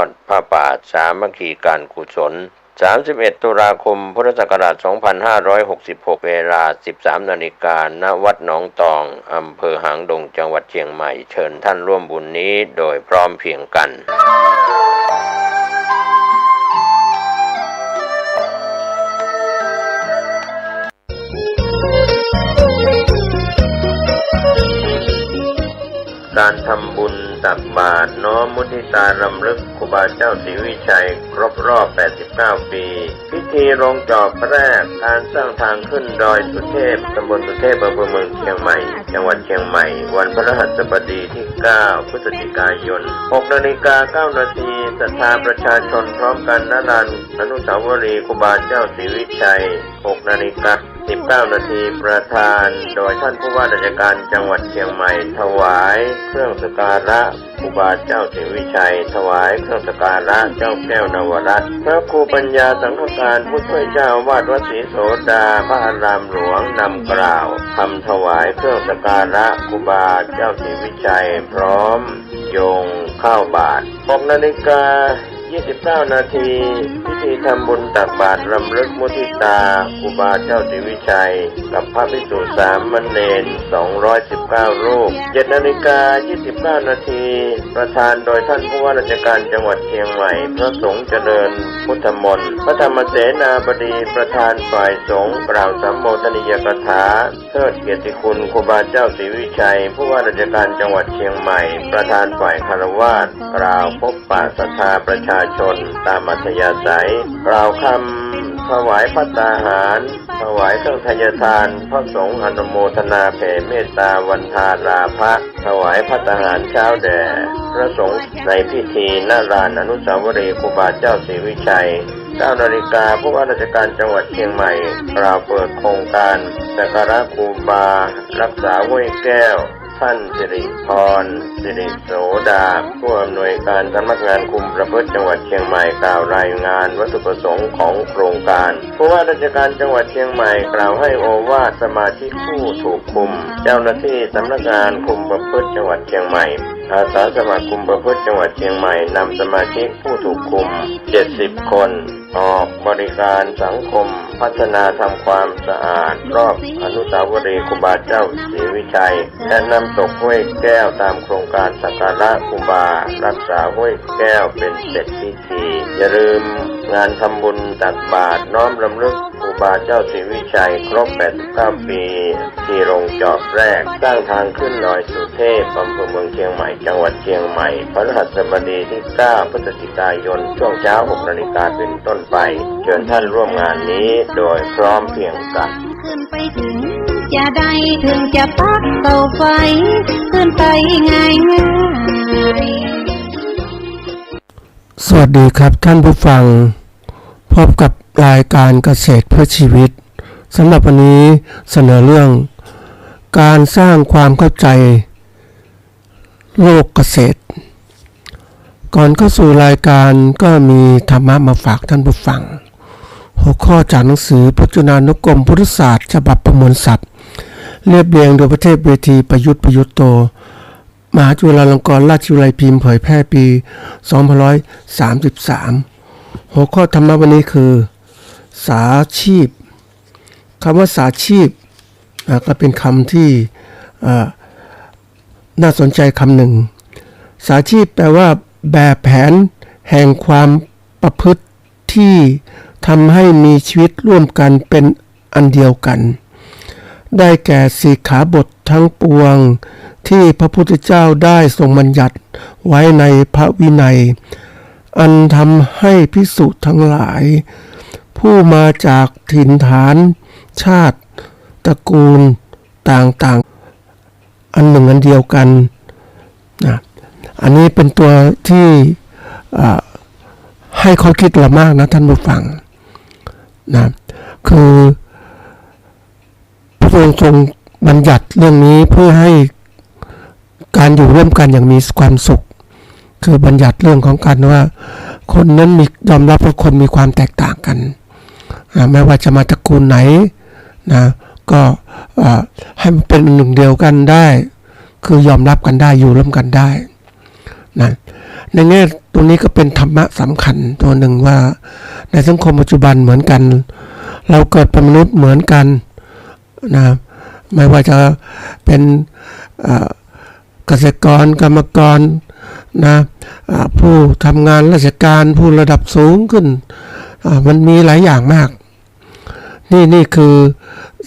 อดผ้าป่าสามัคคีการกุศล31 ตุลาคม พุทธศักราช 2566 เวลา 13 นาฬิกา ณ วัดหนองตอง อำเภอหางดง จังหวัดเชียงใหม่ เชิญท่านร่วมบุญนี้โดยพร้อมเพรียงกันการทำบุญตักบาตรน้อมมุทิตารำลึกครูบาเจ้าศรีวิชัยครบรอบ 89 ปีพิธีลงจอบแรกการสร้างทางขึ้นดอยสุเทพตำบลสุเทพอำเภอเมืองเชียงใหม่จังหวัดเชียงใหม่วันพฤหัสบดีที่ 9 พฤศจิกายน 6:09 นาทีศรัทธาประชาชนพร้อมกันณลานอนุสาวรีย์ครูบาเจ้าศรีวิชัย 6:19 นาทีประธานโดยท่านผู้ว่าราชการจังหวัดเชียงใหม่ถวายเครื่องสักการะครูบาเจ้าศรีวิชัยถวายเครื่องสักการะเจ้าแก้วนวรัตน์พระครูปัญญาสังฆการผู้ช่วยเจ้าอาวาสวัดศรีโสดาพระอารามหลวงนำกล่าวทำถวายเครื่องสักการะครูบาเจ้าศรีวิชัยพร้อมโยงข้าวบาตร 6:29 นาทีพิธีทำบุญตักบาตรรำลึกมุทิตาครูบาเจ้าศรีวิชัยกับพระภิกษุสามเณร219 รูป 7:29 นาทีประธานโดยท่านผู้ว่าราชการจังหวัดเชียงใหม่พระสงฆ์เจริญพุทธมนต์พระธรรมเสนาบดีประธานฝ่ายสงฆ์กล่าวสัมโมทนียกถาเทิดเกียรติคุณครูบาเจ้าศรีวิชัยผู้ว่าราชการจังหวัดเชียงใหม่ประธานฝ่ายคฤหัสถ์กล่าวพบปะศรัทธาประชาชนตามอัธยาศัยกล่าวคำถวายภัตตาหารถวายเครื่องทายทานพระสงฆ์อนุโมทนาแผ่เมตตาวันทาราภะถวายภัตตาหารเช้าแด่พระสงฆ์ในพิธีณลานอนุสาวรีย์ครูบาเจ้าศรีวิชัย 9 นาฬิกาผู้ว่าราชการจังหวัดเชียงใหม่กล่าวเปิดโครงการสักการะครูบารักษาห้วยแก้วท่านสิริพรสิริโสดาผู้อำนวยการสำนักงานคุมประพฤติจังหวัดเชียงใหม่กล่าวรายงานวัตถุประสงค์ของโครงการผู้ว่าราชการจังหวัดเชียงใหม่กล่าวให้โอวาทสมาชิกผู้ถูกคุมเจ้าหน้าที่สำนักงานคุมประพฤติจังหวัดเชียงใหม่อาสาสมัครคุมประพฤติจังหวัดเชียงใหม่นำสมาชิกผู้ถูกคุม70 คนออกบริการสังคมพัฒนาทำความสะอาดรอบอนุสาวรีย์ครูบาเจ้าศรีวิชัยและนำตกห้วยแก้วตามโครงการสักการะครูบารักษาห้วยแก้วเป็นเสร็จพิธีอย่าลืมงานทำบุญตักบาตรน้อมรำลึกครูบาเจ้าศรีวิชัยครบ 89 ปีที่ลงจอบแรกสร้างทางขึ้นดอยสุเทพอำเภอเมืองเชียงใหม่จังหวัดเชียงใหม่พฤหัสบดีที่ 9 พฤศจิกายนช่วงเช้า 6 นาฬิกาเป็นต้นไปเชิญท่านร่วมงานนี้โดยพร้อมเพรียงกันขึ้นไปถึงจะได้ถึงจะปักเตาไฟขึ้นไปง่ายสวัสดีครับท่านผู้ฟังพบกับรายการเกษตรเพื่อชีวิตสำหรับวันนี้เสนอเรื่องการสร้างความเข้าใจโลกเกษตรก่อนเข้าสู่รายการก็มีธรรมะมาฝากท่านผู้ฟังหัวข้อจากหนังสือพจนานุกรมพุทธศาสตร์ฉบับประมวลศัพท์เรียบเรียงโดยพระเทพเวทีประยุทธ์โตมหาจุฬาลงกรณราชวิทยาลัยพิมพ์เผยแพร่ปี2533หัวข้อธรรมะวันนี้คือสาชีพคำว่าสาชีพก็เป็นคำที่น่าสนใจคำหนึ่งสาชีพแปลว่าแบบแผนแห่งความประพฤติที่ทำให้มีชีวิตร่วมกันเป็นอันเดียวกันได้แก่สิกขาบททั้งปวงที่พระพุทธเจ้าได้ทรงบัญญัติไว้ในพระวินัยอันทำให้ภิกษุทั้งหลายผู้มาจากถิ่นฐานชาติตระกูลต่างๆอันหนึ่งอันเดียวกันนะอันนี้เป็นตัวที่ให้ข้อคิดเรามากนะท่านผู้ฟังนะคือพระองค์ทรงบัญญัติเรื่องนี้เพื่อให้การอยู่ร่วมกันอย่างมีความสุขคือบัญญัติเรื่องของการว่าคนนั้นมียอมรับว่าคนมีความแตกต่างกันไม่ว่าจะมาตระกูลไหนนะก็ให้มันเป็นหนึ่งเดียวกันได้คือยอมรับกันได้อยู่ร่วมกันได้นะ ในแง่ตรงนี้ก็เป็นธรรมะสำคัญตัวหนึ่งว่าในสังคมปัจจุบันเหมือนกันเราเกิดเป็นมนุษย์เหมือนกันนะไม่ว่าจะเป็นเกษตรกรกรรมกรนะผู้ทำงานราชการผู้ระดับสูงขึ้นมันมีหลายอย่างมากนี่คือ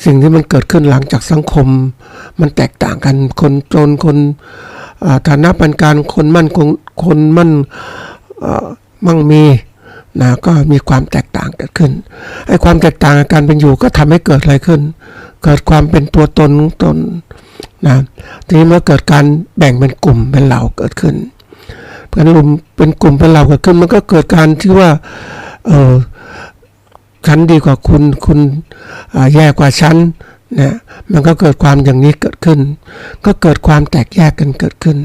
สิ่งที่มันเกิดขึ้นหลังจากสังคมมันแตกต่างกันคนจนคนฐานะปานกลางคนมั่นมั่งมีนะก็มีความแตกต่างเกิดขึ้นไอ้ความแตกต่างการเป็นอยู่ก็ทำให้เกิดอะไรขึ้นเกิดความเป็นตัวตนนะทีนี้เมื่อเกิดการแบ่งเป็นกลุ่มเป็นเหล่าเกิดขึ้นเป็นกลุ่มเป็นเหล่าเกิดขึ้นมันก็เกิดการที่ว่าฉันดีกว่าคุณแย่กว่าฉันนะมันก็เกิดความอย่างนี้เกิดขึ้นก็เกิดความแตกแยกกันเกิดขึ้น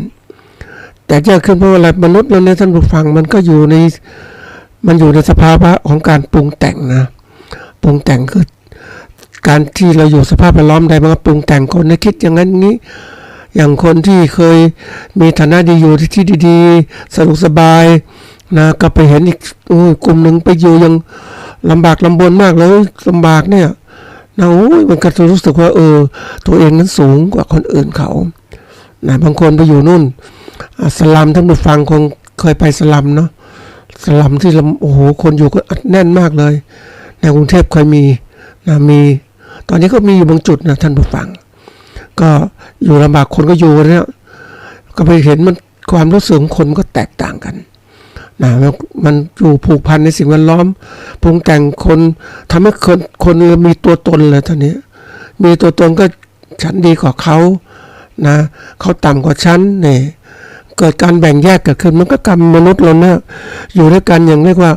แตกแยกขึ้นเพราะว่าอะไรมนุษย์เราเนี่ยท่านผู้ฟังมันอยู่ในสภาวะของการปรุงแต่งนะปรุงแต่งคือการที่เราอยู่สภาพแวดล้อมใดมันก็ปรุงแต่งคนในคิดอย่างนั้นนี้อย่างคนที่เคยมีฐานะดีอยู่ที่ดีๆสะดวกสบายนะก็ไปเห็นอีกกลุ่มหนึ่งไปอยู่ยังลำบากลำบนมากเลยลำบากเนี่ยนะมันก็จะรู้สึกว่าตัวเองนั้นสูงกว่าคนอื่นเขานะบางคนไปอยู่นู่นสลัมท่านผู้ฟังคงเคยไปสลัมเนาะสลัมที่คนอยู่ก็อัดแน่นมากเลยในกรุงเทพเคยมีนะมีตอนนี้ก็มีอยู่บางจุดนะท่านผู้ฟังก็อยู่ลำบากคนก็อยู่เนี่ยก็ไปเห็นมันความรู้สึกของคนก็แตกต่างกันนะมันอยู่ผูกพันในสิ่งแวดล้อมปรุงแต่งคนทำให้คนมีตัวตนเลยท่านี้มีตัวตนก็ฉันดีกว่าเขานะเขาต่ำกว่าฉันเนี่ยเกิดการแบ่งแยกเกิดขึ้นมันก็กรรมมนุษย์เราเนี่ยอยู่ด้วยกันอย่างเรียกว่า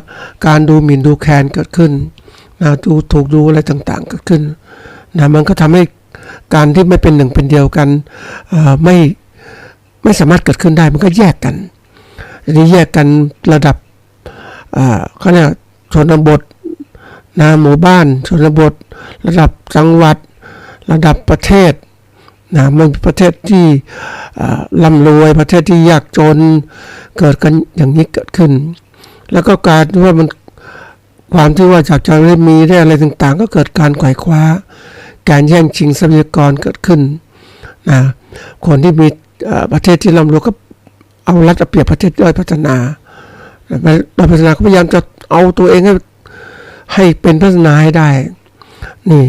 การดูหมิ่นดูแคลนเกิดขึ้นนะดูถูกดูอะไรต่างๆเกิดขึ้นนะมันก็ทำให้การที่ไม่เป็นหนึ่งเป็นเดียวกันไม่สามารถเกิดขึ้นได้มันก็แยกกันทีนี้แยกกันระดับเขาเรียกชนบทนะหมู่บ้านชนบทระดับจังหวัดระดับประเทศนะมันประเทศที่ร่ำรวยประเทศที่ยากจนเกิดกันอย่างนี้เกิดขึ้นแล้วก็การว่ามันความที่ว่าจากจะได้มีได้อะไรต่างๆก็เกิดการไขว่คว้าการแย่งชิงทรัพยากรเกิดขึ้นนะคนที่มีประเทศที่ร่ำรวยก็เอารัดเอาเปรียบประเทศด้อยพัฒนาก็พยายามจะเอาตัวเองให้เป็นพัฒนาให้ได้นี่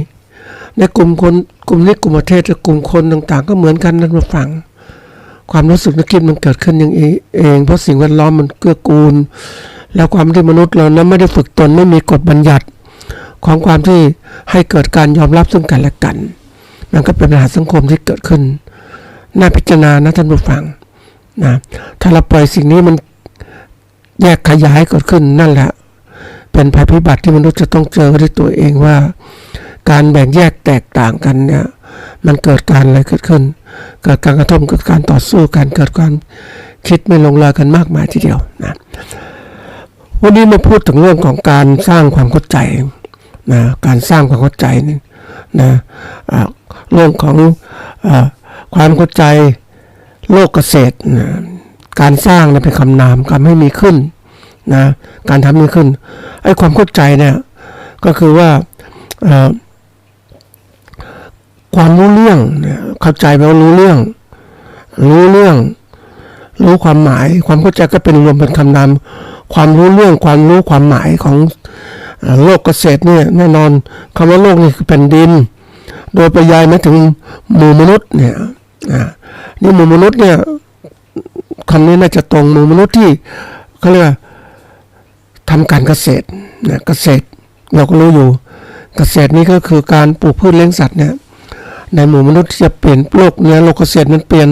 ในกลุ่มคนกลุ่มนี้กลุ่มประเทศกลุ่มคนต่างๆก็เหมือนกันนั่นมาฟังความรู้สึกนึกคิดมันเกิดขึ้นอย่างเองเพราะสิ่งแวดล้อมมันเกื้อกูลแล้วความที่มนุษย์เรานั้นไม่ได้ฝึกตนไม่มีกฎบัญญัติของความที่ให้เกิดการยอมรับซึ่งกันและกันมันก็เป็นปัญหาสังคมที่เกิดขึ้นน่าพิจารณานะท่านผู้ฟังนะถ้าเราปล่อยสิ่งนี้มันแยกขยายเกิดขึ้นนั่นแหละเป็นภัยพิบัติที่มนุษย์จะต้องเจอด้วยตัวเองว่าการแบ่งแยกแตกต่างกันเนี่ยมันเกิดการอะไรเกิดขึ้นเกิดการกระทบเกิดการต่อสู้กันเกิดการคิดไม่ลงรอยกันมากมายทีเดียวนะวันนี้มาพูดถึงเรื่องของการสร้างความเข้าใจนะการสร้างความเข้าใจนี่นะเรื่องของความเข้าใจโลกเกษตรนะการสร้างเนี่ยเป็นคำนามการให้มีขึ้นนะการทำมีขึ้นไอ้ความเข้าใจเนี่ยก็คือว่าความรู้เรื่องเข้าใจแปลว่ารู้เรื่องรู้ความหมายความเข้าใจก็เป็นรวมเป็นคำนามความรู้เรื่องความรู้ความหมายของโลกเกษตรเนี่ยแน่นอนคำว่าโลกนี่คือแผ่นดินโดยปริยายหมายถึงหมู่มนุษย์เนี่ยนี่หมู่มนุษย์เนี่ยคำนี้น่าจะตรงหมู่มนุษย์ที่เขาเรียกทำการเกษตรนะเกษตรเราก็รู้อยู่เกษตรนี่ก็คือการปลูกพืชเลี้ยงสัตว์เนี่ยในหมู่มนุษย์ที่จะเปลี่ยนโลกเนี่ยโลกเกษตรมันเปลี่ยน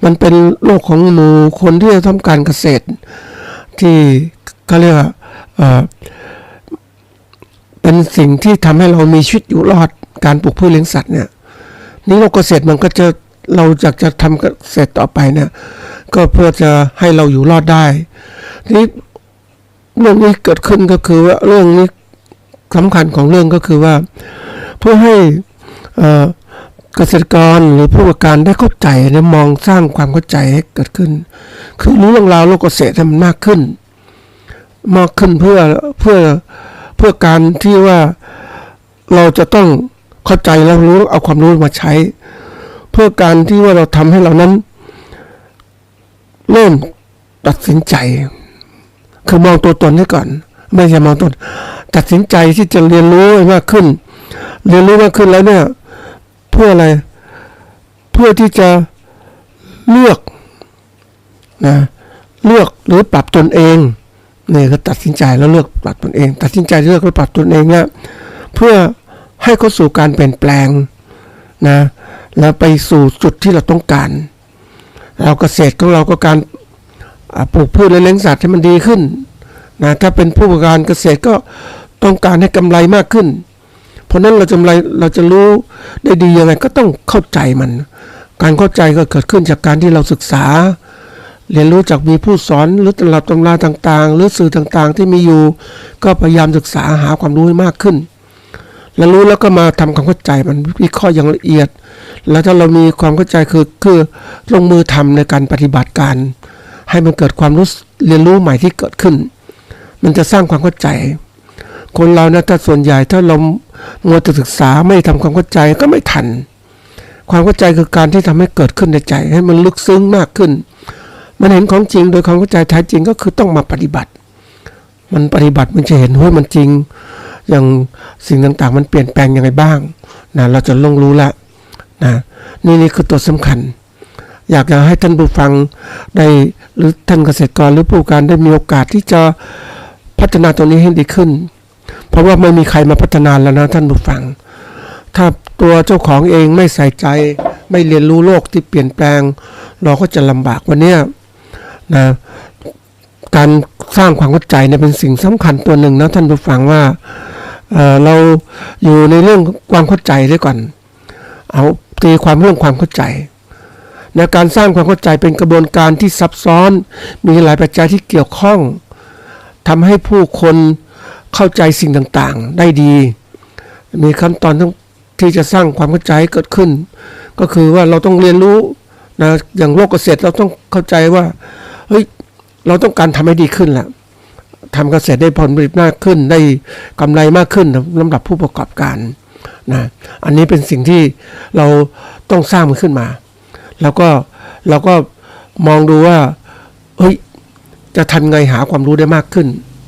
มันเป็นโลกของหมู่คนที่จะทำการเกษตรที่เขาเรียกว่าเป็นสิ่งที่ทำให้เรามีชีวิตอยู่รอดการปลูกพืชเลี้ยงสัตว์เนี่ยนี่โลกเกษตรมันก็จะเราอยากจะทำเกษตรต่อไปเนี่ยก็เพื่อจะให้เราอยู่รอดได้นี่เรื่องนี้เกิดขึ้นก็คือว่าเรื่องนี้สำคัญของเรื่องก็คือว่าเพื่อให้ เกษตรกรหรือผู้ประกอบการได้เข้าใจและมองสร้างความเข้าใจให้เกิดขึ้นคือรู้เรื่องราวโลกเกษตรให้มันมากขึ้นเพื่อการที่ว่าเราจะต้องเข้าใจแล้วรู้เอาความรู้มาใช้เพื่อการที่ว่าเราทำให้เรานั้นเริ่มตัดสินใจคือมองตัวตนให้ก่อนไม่ใช่มองตัวตัดสินใจที่จะเรียนรู้มากขึ้นแล้วเนี่ยเพื่ออะไรเพื่อที่จะเลือกหรือปรับตนเองนี่ก็ตัดสินใจแล้วเลือกปรับตนเองตัดสินใจเลือกแล้วปรับตนเองเนี่ยเพื่อให้เข้าสู่การเปลี่ยนแปลงนะแล้วไปสู่จุดที่เราต้องการเราเกษตรของเราก็การปลูกพืชและเลี้ยงสัตว์ให้มันดีขึ้นนะถ้าเป็นผู้ประกอบการเกษตรก็ต้องการให้กำไรมากขึ้นเพราะนั้นเราจะรู้ได้ดียังไงก็ต้องเข้าใจมันการเข้าใจก็เกิดขึ้นจากการที่เราศึกษาเรียนรู้จากมีผู้สอนหรือตำรับตำราต่างๆหรือสื่อต่างๆที่มีอยู่ก็พยายามศึกษาหาความรู้ให้มากขึ้นแล้วรู้แล้วก็มาทำความเข้าใจมันวิเคราะห์อย่างละเอียดแล้วถ้าเรามีความเข้าใจคือลงมือทำในการปฏิบัติการให้มันเกิดความรู้เรียนรู้ใหม่ที่เกิดขึ้นมันจะสร้างความเข้าใจคนเรานะถ้าส่วนใหญ่ถ้าเรามัวแต่ศึกษาไม่ทำความเข้าใจก็ไม่ทันความเข้าใจคือการที่ทำให้เกิดขึ้นในใจให้มันลึกซึ้งมากขึ้นมันเห็นของจริงโดยความเข้าใจแท้จริงก็คือต้องมาปฏิบัติมันปฏิบัติมันจะเห็นว่ามันจริงอย่างสิ่งต่างๆมันเปลี่ยนแปลงยังไงบ้างนะเราจะรู้แล้วนะนี่คือตัวสำคัญอยากจะให้ท่านผู้ฟังได้หรือท่านเกษตรกรหรือผู้ประกอบการได้มีโอกาสที่จะพัฒนาตัวนี้ให้ดีขึ้นเพราะว่าไม่มีใครมาพัฒนาแล้วนะท่านผู้ฟังถ้าตัวเจ้าของเองไม่ใส่ใจไม่เรียนรู้โลกที่เปลี่ยนแปลงเราก็จะลำบากวันนี้นะการสร้างความเข้าใจเนี่ยเป็นสิ่งสำคัญตัวหนึ่งนะท่านผู้ฟังว่าเราอยู่ในเรื่องความเข้าใจด้วยก่อนเอาตีความเรื่องความเข้าใจในการสร้างความเข้าใจเป็นกระบวนการที่ซับซ้อนมีหลายปัจจัยที่เกี่ยวข้องทำให้ผู้คนเข้าใจสิ่งต่างๆได้ดีมีขั้นตอนที่จะสร้างความเข้าใจเกิดขึ้นก็คือว่าเราต้องเรียนรู้นะอย่างโลกเกษตรเราต้องเข้าใจว่าเฮ้ยเราต้องการทำให้ดีขึ้นแหละทำเกษตรได้ผลผลิตมากขึ้นได้กำไรมากขึ้นสำหรับผู้ประกอบการนะอันนี้เป็นสิ่งที่เราต้องสร้างมันขึ้นมาแล้วก็เราก็มองดูว่าเฮ้ยจะทำไงหาความรู้ได้มากขึ้น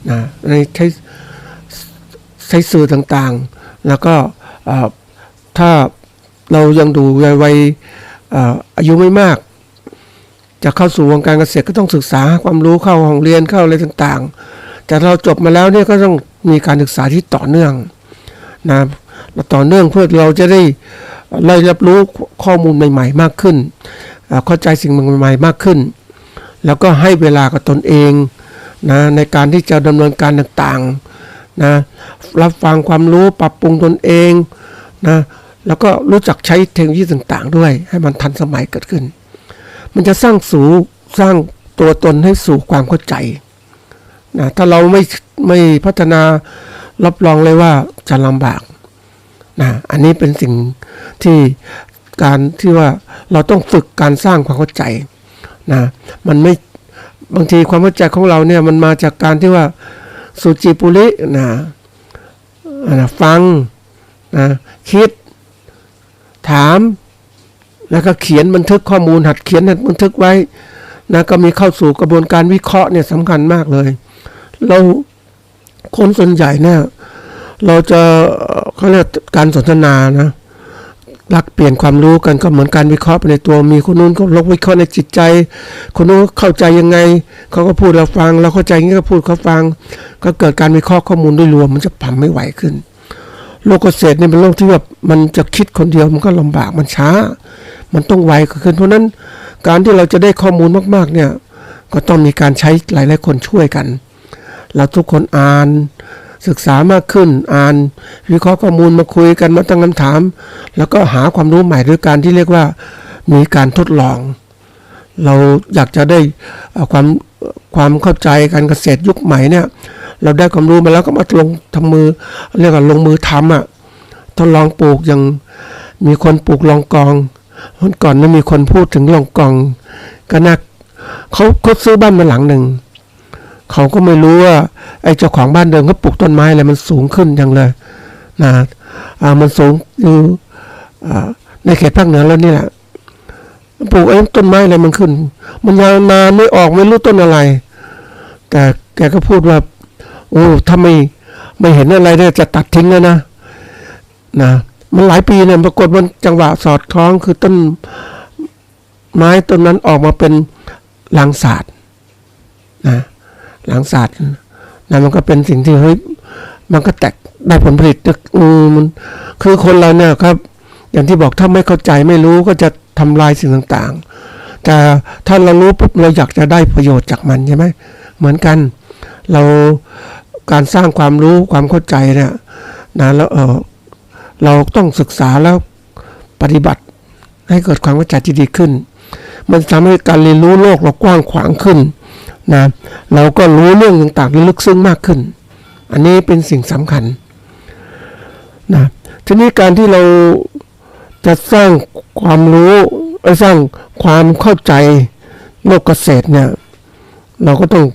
นะในใช้สื่อต่างๆแล้วก็ถ้าเรายังดูวัยอายุไม่มากจะเข้าสู่วงการเกษตรก็ต้องศึกษาความรู้เข้าห้องเรียนเข้าอะไรต่างๆแต่เราจบมาแล้วเนี่ยก็ต้องมีการศึกษาที่ต่อเนื่องนะต่อเนื่องเพื่อเราจะได้รับรู้ข้อมูลใหม่ๆมากขึ้นเข้าใจสิ่งใหม่ๆมากขึ้นแล้วก็ให้เวลากับตนเองนะในการที่จะดำเนินการต่างๆนะรับฟังความรู้ปรับปรุงตนเองนะแล้วก็รู้จักใช้เทคโนโลยีต่างๆด้วยให้มันทันสมัยเกิดขึ้นมันจะสร้างตัวตนให้สู่ความเข้าใจนะถ้าเราไม่พัฒนารับรองเลยว่าจะลำบากนะอันนี้เป็นสิ่งที่การที่ว่าเราต้องฝึกการสร้างความเข้าใจนะมันไม่บางทีความเข้าใจของเราเนี่ยมันมาจากการที่ว่าสุจิปุรินะฟังนะคิดถามแล้วก็เขียนบันทึกข้อมูลหัดเขียนหัดบันทึกไว้นะก็มีเข้าสู่กระบวนการวิเคราะห์เนี่ยสำคัญมากเลยเราคนส่วนใหญ่เนี่ยเราจะเขาเรียกการสนทนานะรักเปลี่ยนความรู้กันก็เหมือนการวิเคราะห์ไปในตัวมีคนนู้นก็ลงวิเคราะห์ในจิตใจคนนู้นเข้าใจยังไงเขาก็พูดเราฟังเราเข้าใจงี้ก็พูดเขาฟังก็เกิดการวิเคราะห์ข้อมูลด้วยรวมมันจะทำไม่ไหวขึ้นโลกเกษตรเนี่ยเป็นโลกที่แบบมันจะคิดคนเดียวมันก็ลำบากมันช้ามันต้องไวขึ้นเพราะนั้นการที่เราจะได้ข้อมูลมากๆเนี่ยก็ต้องมีการใช้หลายๆคนช่วยกันเราทุกคนอ่านศึกษามากขึ้นอ่านวิเคราะห์ข้อมูลมาคุยกันมาตั้งคำถามแล้วก็หาความรู้ใหม่ด้วยการที่เรียกว่ามีการทดลองเราอยากจะได้ความเข้าใจการเกษตรยุคใหม่เนี่ยเราได้ความรู้มาแล้วก็มาลงมือเรียกว่าลงมือทำทดลองปลูกอย่าง มีคนปลูกลองกองวันก่อนนั้นมีคนพูดถึงลองกองก็นักเขาซื้อบ้านมาหลังหนึ่งเขาก็ไม่รู้ว่าไอ้เจ้าของบ้านเดิมเขาปลูกต้นไม้อะไรมันสูงขึ้นจังเลยนะมันสูงอยู่ในเขตภาคเหนือแล้วนี่แหละปลูกไอ้ต้นไม้อะไรมันขึ้นมันยาวนานไม่ออกไม่รู้ต้นอะไรแต่แกก็พูดว่าโอ้ถ้าไม่เห็นอะไรเนี่ยจะตัดทิ้งแล้วนะมันหลายปีเนี่ยปรากฏมันจังหวะสอดคล้องคือต้นไม้ต้นนั้นออกมาเป็นลางศาสตร์ลางศาสตร์มันก็เป็นสิ่งที่เฮ้ยมันก็แตกได้ผลผลิตมันคือคนเราเนี่ยครับอย่างที่บอกถ้าไม่เข้าใจไม่รู้ก็จะทำลายสิ่งต่างๆแต่ถ้าเรารู้ปุ๊บเราอยากจะได้ประโยชน์จากมันใช่ไหมเหมือนกันเราการสร้างความรู้ความเข้าใจเนี่ยแล้วเราต้องศึกษาแล้วปฏิบัติให้เกิดความเข้าใจที่ดีขึ้นมันทำให้การเรียนรู้โลกเรากว้างขวางขึ้นเราก็รู้เรื่องต่างๆที่ลึกซึ้งมากขึ้นอันนี้เป็นสิ่งสำคัญทีนี้การที่เราจะสร้างความรู้สร้างความเข้าใจโลกเกษตรเนี่ยเราก็ต้อง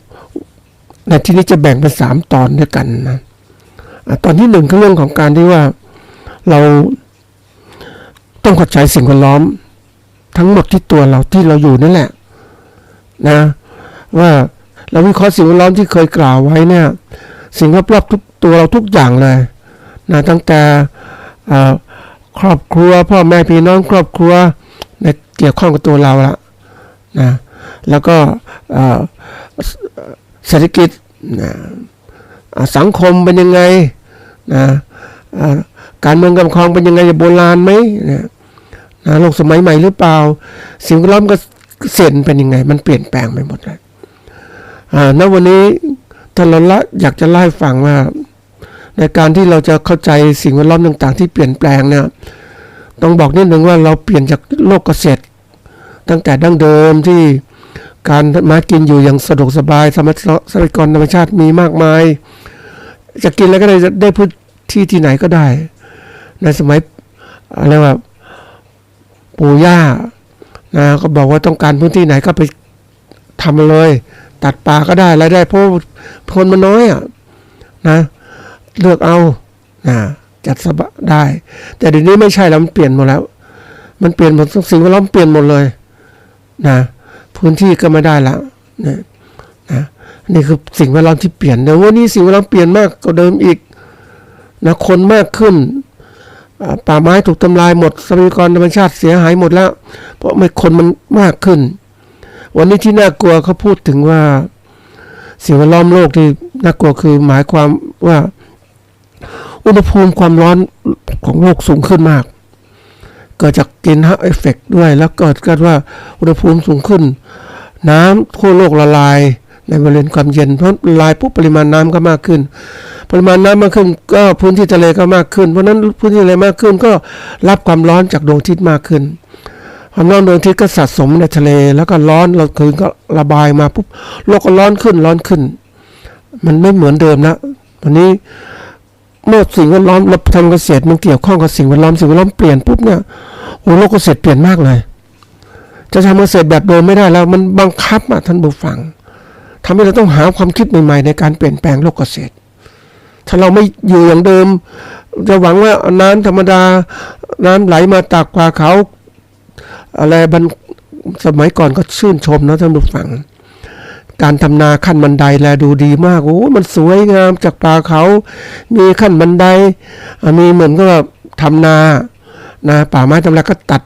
ในที่นี้จะแบ่งเป็น3ตอนด้วยกันนะตอนที่1คือเรื่องของการที่ว่าเราต้องเข้าใจสิ่งแวดล้อมทั้งหมดที่ตัวเราที่เราอยู่นั่นแหละว่าเราวิเคราะห์สิ่งแวดล้อมที่เคยกล่าวไว้เนี่ยสิ่งรอบๆทุกตัวเราทุกอย่างเลยตั้งแต่ครอบครัวพ่อแม่พี่น้องครอบครัวในเกี่ยวข้องกับตัวเราละแล้วก็เศรษฐกิจสังคมเป็นยังไงการเมืองการปกครองเป็นยังไงโบราณไหมโลกสมัยใหม่หรือเปล่าสิ่งแวดล้อมก็เสื่อมเป็นยังไงมันเปลี่ยนแปลงไปหมดเลยณวันนี้ถ้าเราอยากจะเล่าให้ฟังว่าในการที่เราจะเข้าใจสิ่งแวดล้อมต่างๆที่เปลี่ยนแปลงเนี่ยต้องบอกนิดนึงว่าเราเปลี่ยนจากโลกเกษตรตั้งแต่ดั้งเดิมที่การมากินอยู่อย่างสะดวกสบายทรัพยากรธรรมชาติมีมากมายจะกินอะไรก็ได้พื้นที่ที่ไหนก็ได้ในสมัยอะไรว่าปู่ย่าก็บอกว่าต้องการพื้นที่ไหนก็ไปทำเลยตัดป่าก็ได้รายได้เพราะคนมันน้อยเลือกเอาจัดสบายได้แต่เดี๋ยวนี้ไม่ใช่แล้วมันเปลี่ยนหมดแล้วมันเปลี่ยนหมดทุกสิ่งแวดล้อมเปลี่ยนหมดเลยพื้นที่ก็ไม่ได้แล้วนี่คือสิ่งแวดล้อมที่เปลี่ยนแต่วันนี้สิ่งแวดล้อมเปลี่ยนมากกว่าเดิมอีกคนมากขึ้นป่าไม้ถูกทำลายหมดทรัพยากรธรรมชาติเสียหายหมดแล้วเพราะคนมันมากขึ้นวันนี้ที่น่ากลัวเขาพูดถึงว่าสิ่งแวดล้อมโลกที่น่ากลัวคือหมายความว่าอุณหภูมิความร้อนของโลกสูงขึ้นมากเกิดจากกรีนเฮาส์เอฟเฟกต์ด้วยแล้วเกิดว่าอุณหภูมิสูงขึ้นน้ำทั่วโลกละลายในบริเวณความเย็นเพราะละลายปุ๊บปริมาณน้ำก็มากขึ้นปริมาณน้ำมากขึ้นก็พื้นที่ทะเลก็มากขึ้นเพราะนั้นพื้นที่ทะเลมากขึ้นก็รับความร้อนจากดวงอาทิตย์มากขึ้นความร้อนดวงอาทิตย์ก็สะสมในทะเลแล้วก็ร้อนเราคืนก็ระบายมาปุ๊บโลกก็ร้อนขึ้นมันไม่เหมือนเดิมนะวันนี้เมื่อสิ่งแวดล้อมเราทำเกษตรมันเกี่ยวข้องกับสิ่งแวดล้อมเปลี่ยนปุ๊บเนี่ยโลกเกษตรเปลี่ยนมากเลยจะทำเกษตรแบบเดิมไม่ได้แล้วมันบังคับท่านผู้ฟังทำให้เราต้องหาความคิดใหม่ๆในการเปลี่ยนแปลงโลกเกษตรถ้าเราไม่อยู่อย่างเดิมจะหวังว่าน้ำธรรมดาน้ำไหลมาตากกว่าเขาอะไรสมัยก่อนก็ชื่นชมนะท่านผู้ฟังการทำนาขั้นบันไดแลดูดีมากโอ้มันสวยงามจากป่าเขามีขั้นบันไดมีเหมือนก็ทำนาป่าไม้ทำแล้วก็ตั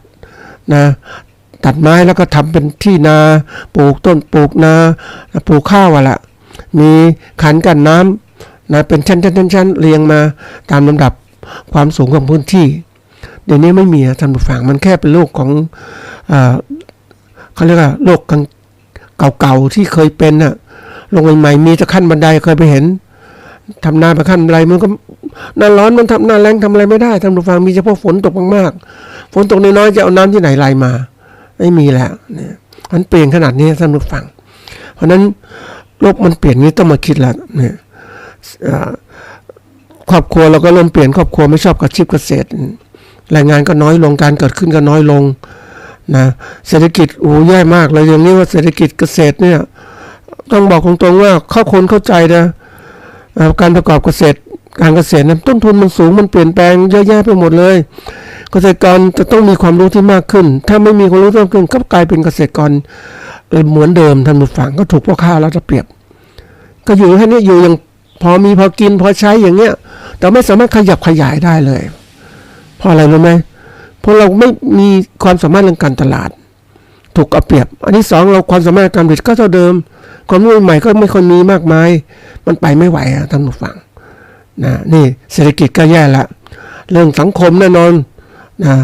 ดไม้แล้วก็ทำเป็นที่นาปลูกต้นปลูกนาปลูกข้าวละมีขันกันน้ำเป็นชั้นเรียงมาตามลำดับความสูงของพื้นที่เดี๋ยวนี้ไม่มีท่านผู้ฟังมันแค่เป็นโลกของเขาเรียกว่าโลกเก่าๆที่เคยเป็นลงใหม่ๆมีแต่ขั้นบันไดเคยไปเห็นทำนาไปขั้นบันไดมันก็หน้าร้อนมันทำหน้าแรงทำอะไรไม่ได้ท่านผู้ฟังมีเฉพาะฝนตกมากๆฝนตกน้อยๆจะเอาน้ำที่ไหนไหลมาไม่มีแล้วเนี่ยมันเปลี่ยนขนาดนี้ท่านผู้ฟังเพราะนั้นโลกมันเปลี่ยนนี้ต้องมาคิดแล้วเนี่ยครอบครัวเราก็เริ่มเปลี่ยนครอบครัวไม่ชอบอาชีพเกษตร แรงงานก็น้อยลงการเกิดขึ้นก็น้อยลงนะเศรษฐกิจแย่มากเลยอย่างนี้ว่าเศรษฐกิจเกษตรเนี่ยต้องบอกตรงๆว่าคนเข้าใจนะการประกอบเกษตรการเกษตรนั้นต้นทุนมันสูงมันเปลี่ยนแปลงเยอะแยะไปหมดเลยเกษตรกรจะต้องมีความรู้ที่มากขึ้นถ้าไม่มีความรู้มากขึ้นก็กลายเป็นเกษตรกรเหมือนเดิมท่านผู้ฟังก็ถูกพ่อค้ารัฐเปรียบก็อยู่แค่นี้อยู่อย่างพอมีพอกินพอใช้อย่างเงี้ยแต่ไม่สามารถขยับขยายได้เลยเพราะอะไรรู้ไหมเพราะเราไม่มีความสามารถเรื่องการตลาดถูกเอาเปรียบอันที่สองเราความสามารถการผลิตก็เท่าเดิมความรู้ใหม่ก็ไม่ค่อยมีมากมายมันไปไม่ไหวท่านผู้ฟังนะนี่เศรษฐกิจก็แย่ละเรื่องสังคมแน่นอนนะ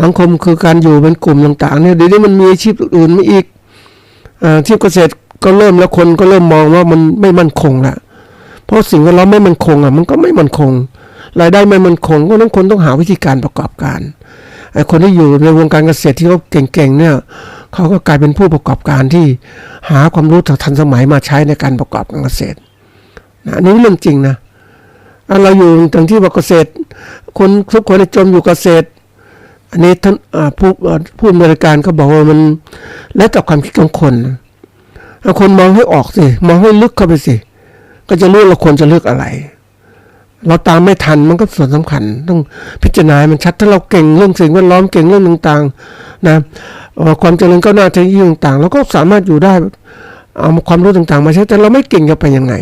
สังคมคือการอยู่เป็นกลุ่มต่างๆเนี่ยเดี๋ยวนี้มันมีอาชีพอื่นมาอีกอาชีพเกษตรก็เริ่มแล้วคนก็เริ่มมองว่ามันไม่มั่นคงละเพราะสิ่งแวดล้อมไม่มั่นคงมันก็ไม่มั่นคงรายได้ไม่มั่นคงเพราะนั้นคนต้องหาวิธีการประกอบการไอ้คนที่อยู่ในวงการเกษตรที่เขาเก่งๆเนี่ยเขาก็กลายเป็นผู้ประกอบการที่หาความรู้ทันสมัยมาใช้ในการประกอบการเกษตรนะนี่เรื่องจริงนะเราอยู่ตรงที่ว่าเกษตรคนทุกคนจมอยู่เกษตรอันนี้ท่านผู้อำนวยการก็บอกว่ามันแล้วแต่ความคิดของคนคนมองให้ออกสิมองให้ลึกเข้าไปสิก็จะรู้เราควรจะเลือกอะไรเราตามไม่ทันมันก็ส่วนสำคัญต้องพิจารณาให้มันชัดถ้าเราเก่งเรื่องสิ่งแวดล้อมเก่งเรื่องต่างๆนะความเจริญก้าวหน้าเทคโนโลยีต่างๆเราก็สามารถอยู่ได้เอาความรู้ต่างๆมาใช้แต่เราไม่เก่งจะไปยังไง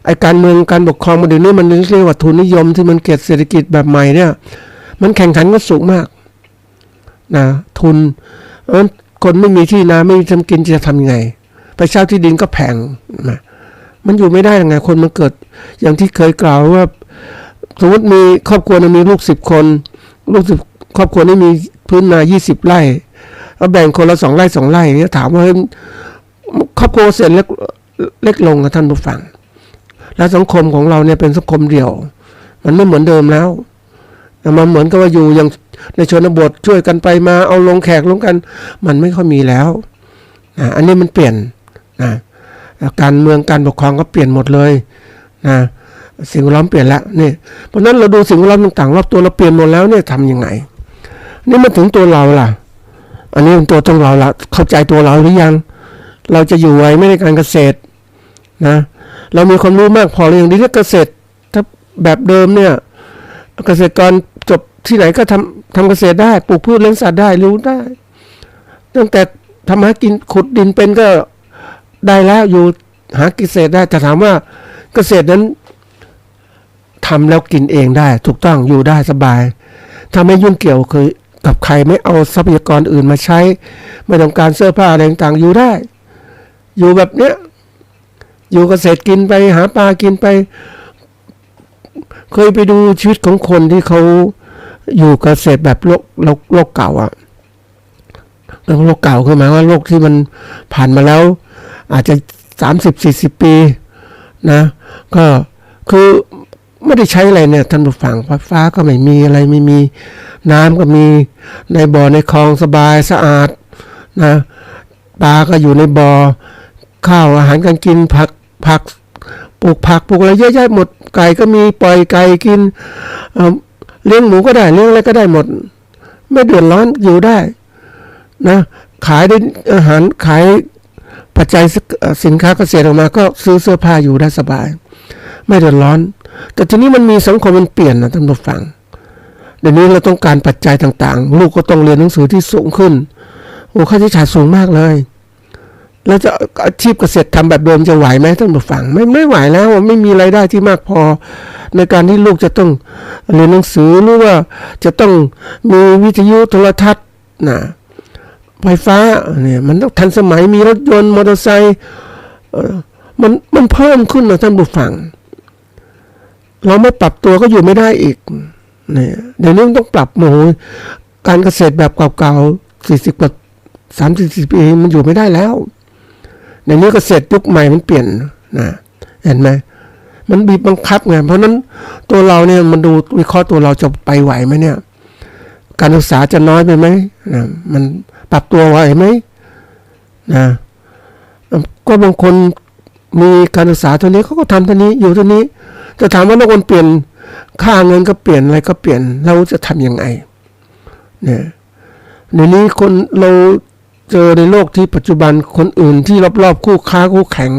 ไอ้การเมืองการปกครองมันเดี๋ยวนี้มันเรียกว่าทุนนิยมที่มันเกิดเศรษฐกิจแบบใหม่เนี่ยมันแข่งขันก็สูงมากนะทุนคนไม่มีที่นาไม่มีทำกินจะทำยังไงไปเช่าที่ดินก็แพงนะมันอยู่ไม่ได้ยังไงคนมันเกิดอย่างที่เคยกล่าวว่าสมมติมีครอบครัวนึงมีลูก10 คนลูก10ครอบครัวนี้มีพื้นนา20 ไร่แล้วแบ่งคนละ2 ไร่2 ไร่เนี่ยถามว่าครอบครัวเสร็จเล็กลงนะท่านผู้ฟังแล้วสังคมของเราเนี่ยเป็นสังคมเดี่ยวมันไม่เหมือนเดิมแล้วมันเหมือนกับว่าอยู่อย่างในชนบทช่วยกันไปมาเอาลงแขกลงกันมันไม่ค่อยมีแล้วอันนี้มันเปลี่ยนการเมืองการปกครองก็เปลี่ยนหมดเลยนะสิ่งแวดล้อมเปลี่ยนแล้วนี่เพราะนั้นเราดูสิ่งแวดล้อมต่างๆรอบตัวเราเปลี่ยนหมดแล้วเนี่ยทำยังไงนี่มาถึงตัวเราล่ะอันนี้เป็นตัวต้องเราละเข้าใจตัวเราหรือยังเราจะอยู่ไหวไม่ในการเกษตรนะเรามีความรู้มากพอหรือยังดีถ้าเกษตรถ้าแบบเดิมเนี่ยเกษตรกรจบที่ไหนก็ทำเกษตรได้ปลูกพืชเลี้ยงสัตว์ได้รู้ได้ตั้งแต่ทำหากินขุดดินเป็นก็ได้แล้วอยู่หาเกษตรได้แต่ถามว่าเกษตรนั้นทำแล้วกินเองได้ถูกต้องอยู่ได้สบายถ้าไม่ยุ่งเกี่ยวคือกับใครไม่เอาทรัพยากรอื่นมาใช้ไม่ต้องการเสื้อผ้าอะไรต่างๆอยู่ได้อยู่แบบเนี้ยอยู่เกษตรกินไปหาปลากินไปเคยไปดูชีวิตของคนที่เขาอยู่เกษตรแบบโลกเก่าอ่ะโลกเก่าคือหมายว่าโลกที่มันผ่านมาแล้วอาจจะ30-40 ปีนะก็คือไม่ได้ใช้อะไรเนี่ยท่านผู้ฟังฟ้าก็ไม่มีอะไรไม่มีน้ำก็มีในบ่อในคลองสบายสะอาดนะปลาก็อยู่ในบ่อข้าวอาหารการกินผักปลูกผักปลูกอะไรเยอะแยะหมดไก่ก็มีปล่อยไก่กินเลี้ยงหมูก็ได้เลี้ยงอะไรก็ได้หมดไม่เดือดร้อนอยู่ได้นะขายได้อาหารขายปัจจัยสินค้าเกษตรออกมาก็ซื้อเสื้อผ้าอยู่ได้สบายไม่เดือดร้อนแต่ทีนี้มันมีสังคมมันเปลี่ยนนะท่านผู้ฟังเดี๋ยวนี้เราต้องการปัจจัยต่างๆลูกก็ต้องเรียนหนังสือที่สูงขึ้นค่าใช้จ่ายสูงมากเลยแล้วจะอาชีพเกษตรทำแบบเดิมจะไหวไหมท่านผู้ฟังไม่ไหวแล้วไม่มีรายได้ที่มากพอในการที่ลูกจะต้องเรียนหนังสือหรือว่าจะต้องมีวิทยุโทรทัศน์นะไฟฟ้าเนี่ยมันต้องทันสมัยมีรถยนต์มอเตอร์ไซค์มันเพิ่มขึ้นนะท่านผู้ฟังเราไม่ปรับตัวก็อยู่ไม่ได้อีกเนี่ยเดี๋ยวนี้ต้องปรับการเกษตรแบบเก่าๆ40 กว่า30-40 ปีมันอยู่ไม่ได้แล้วในนี้เกษตรยุคใหม่มันเปลี่ยนนะเห็นไหมมันบีบบังคับไงเพราะนั้นตัวเราเนี่ยมันดูวิเคราะห์ตัวเราจะไปไหวไหมเนี่ยการศึกษาจะน้อยไปไหมนะมันปรับตัวไหวไหมนะก็บางคนมีการศึกษาเท่านี้เขาก็ทำเท่านี้อยู่เท่านี้จะถามว่าโลกมันเปลี่ยนค่าเงินก็เปลี่ยนอะไรก็เปลี่ยนเราจะทำยังไง เนี่ยเดี๋ยวนี้คนเราเจอในโลกที่ปัจจุบันคนอื่นที่รอบๆคู่ค้าคู่แข่ง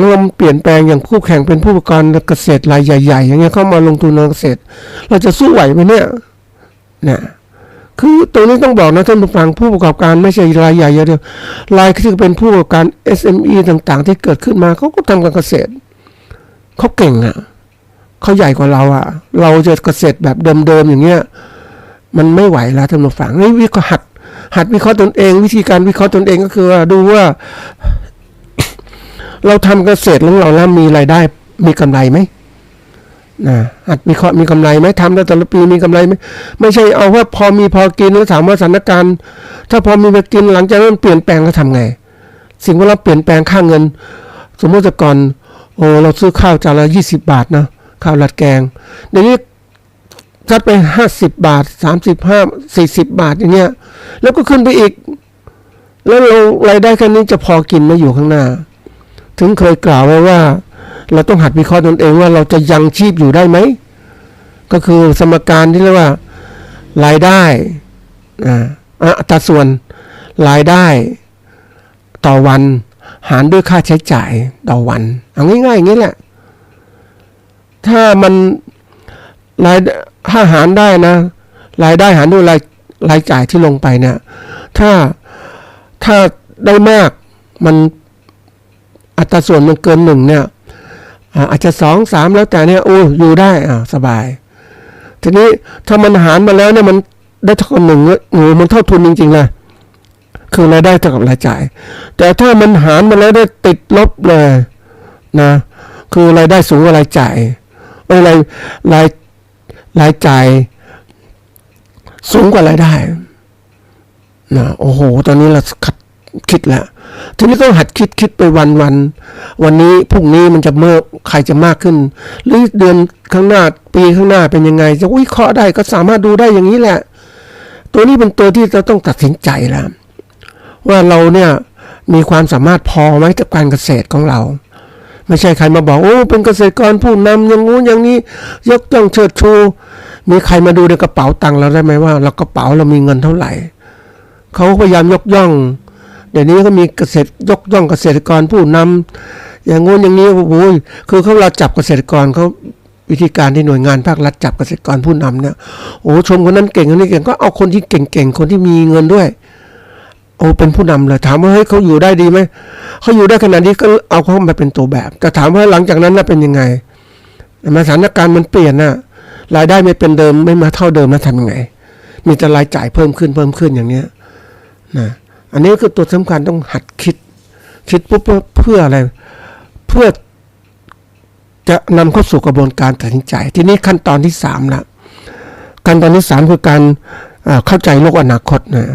เราเปลี่ยนแปลงอย่างคู่แข่งเป็นผู้ประกอบการเกษตรรายใหญ่ๆอย่างเงี้ยเข้ามาลงทุนในเกษตรเราจะสู้ไหวไหมเนี่ยคือตรงนี้ต้องบอกนะท่านผู้ฟังผู้ประกอบการไม่ใช่รายใหญ่อย่างเดียวรายที่เป็นผู้ประกอบการ SME ต่างๆที่เกิดขึ้นมาเขาก็ทำการเกษตรเขาเก่งอ่ะเขาใหญ่กว่าเราอ่ะเราจะเกษตรแบบเดิมๆอย่างเงี้ยมันไม่ไหวแล้วท่านผู้ฟังนี่หัดวิเคราะห์ตนเองวิธีการวิเคราะห์ตนเองก็คือดูว่าเราทำเกษตรของเราแล้วมีรายได้มีกำไรไหมหัดวิเคราะห์มีกำไรไหมทำแล้วแต่ละปีมีกำไรไหมไม่ใช่เอาว่าพอมีพอกินแล้วถามว่าสถานการณ์ถ้าพอมีพอกินหลังจากนั้นเปลี่ยนแปลงก็ทำไงสิ่งที่เราเปลี่ยนแปลงค่าเงินสมมติแต่ก่อนเราซื้อข้าวจานละ20 บาทนะข้าวราดแกงเดี๋ยวนี้จัดไป50 บาท35 40 บาทอย่างเงี้ยแล้วก็ขึ้นไปอีกแล้วเรารายได้แค่นี้จะพอกินไหมอยู่ข้างหน้าถึงเคยกล่าวไว้ว่าเราต้องหัดวิเคราะห์ตนเองว่าเราจะยังชีพอยู่ได้ไหมก็คือสมการที่เรียกว่ารายได้อัตราส่วนรายได้ต่อวันหารด้วยค่าใช้จ่ายต่อวันเอาง่ายๆอย่างนี้แหละถ้ามันถ้าหารได้นะรายได้หารด้วยรายจ่ายที่ลงไปเนี่ยถ้าได้มากมันอัตราส่วนมันเกิน1เนี่ยอาจจะ2 3แล้วแต่เนี่ยอยู่ได้สบายทีนี้ถ้ามันหารมาแล้วเนี่ยมันได้เท่ากับ1มันเท่าทุนจริงๆเลยคือรายได้เท่ากับรายจ่ายแต่ถ้ามันหารมาแล้วได้ติดลบเลยนะคือรายได้สูงกว่ารายจ่ายรายจ่ายสูงกว่ารายได้นะโอ้โหตอนนี้เราคิดแล้วทีนี้ก็หัดคิดไปวันนี้พรุ่งนี้มันจะใครจะมากขึ้นหรือเดือนข้างหน้าปีข้างหน้าเป็นยังไงจะวิเคราะห์ได้ก็สามารถดูได้อย่างนี้แหละตัวนี้เป็นตัวที่เราต้องตัดสินใจแล้วว่าเราเนี่ยมีความสามารถพอไหมกับการเกษตรของเราไม่ใช่ใครมาบอกเป็นเกษตรกรผู้นำอย่างงู้นอย่างนี้ยกย่องเชิดชูมีใครมาดูในกระเป๋าตังค์เราได้ไหมว่าเรากระเป๋าเรามีเงินเท่าไหร่เขาพยายามยกย่องเดี๋ยวนี้ก็มียกย่องเกษตรกรผู้นำอย่างงู้นอย่างนี้คือเขาเราจับเกษตรกรเขาวิธีการที่หน่วยงานภาครัฐจับเกษตรกรผู้นำเนี่ยชมคนนั้นเก่งคนนี้เก่งก็เอาคนที่เก่งคนที่มีเงินด้วยเป็นผู้นำเลยถามว่าเฮ้ยเขาอยู่ได้ดีไหมเขาอยู่ได้ขนาดนี้ก็เอาเขามาเป็นตัวแบบแต่ถามว่าหลังจากนั้นเป็นยังไงสถานการณ์มันเปลี่ยนรายได้ไม่เป็นเดิมไม่มาเท่าเดิมแล้วทำยังไงมีแต่รายจ่ายเพิ่มขึ้นอย่างเนี้ยนะอันนี้คือตัวสำคัญต้องหัดคิดปุ๊บเพื่ออะไรเพื่อจะนำเข้าสู่กระบวนการตัดสินใจทีนี้ขั้นตอนที่3ละขั้นตอนที่3คือการเข้าใจโลกอนาคตนะ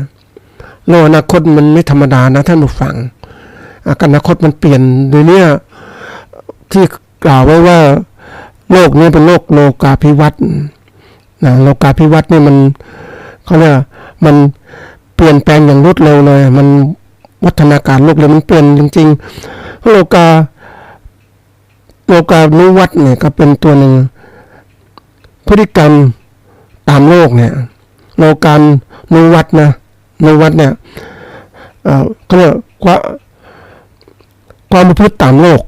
โลกอนาคตมันไม่ธรรมดานะท่านผู้ฟังอนาคตมันเปลี่ยนโดยเนี่ยที่กล่าวไว้ว่าโลกนี้เป็นโลกโลกาภิวัตน์นะโลกาภิวัตน์นี่มันเขาเรียกมันเปลี่ยนแปลงอย่างรวดเร็วเลยมันวัฒนาการโลกเลยมันเปลี่ยนจริงๆโลกานุวัตน์เนี่ยก็เป็นตัวหนึ่งพฤติกรรมตามโลกเนี่ยโลกานุวัตน์นะนุวัตน์เนี่ยเขาเรียกว่าความประพฤติตามโลก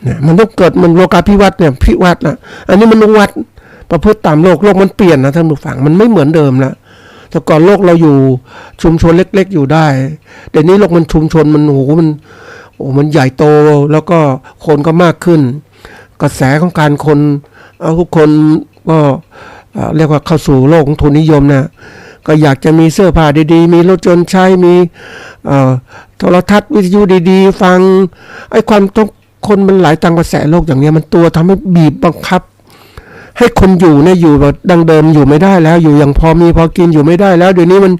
เนี่ยมันต้องเกิดมันโลกาภิวัตน์เนี่ยพิวัตน์นะอันนี้มันนุวัตน์ประพฤติตามโลกมันเปลี่ยนนะท่านผู้ฟังมันไม่เหมือนเดิมแล้วแต่ก่อนโลกเราอยู่ชุมชนเล็กๆอยู่ได้เดี๋ยวนี้โลกมันชุมชนมันมันใหญ่โตแล้วก็คนก็มากขึ้นกระแสของการคนทุกคนก็เรียกว่าเข้าสู่โลกของทุนนิยมนะก็อยากจะมีเสื้อผ้าดีๆมีรถยนต์ใช้มีโทรทัศน์วิทยุดีๆฟังไอ้ความต้องคนมันไหลตามกระแสโลกอย่างนี้มันตัวทำให้บีบบังคับให้คนอยู่เนี่ยอยู่แบบดังเดิมอยู่ไม่ได้แล้วอยู่อย่างพอมีพอกินอยู่ไม่ได้แล้วเดี๋ยวนี้มัน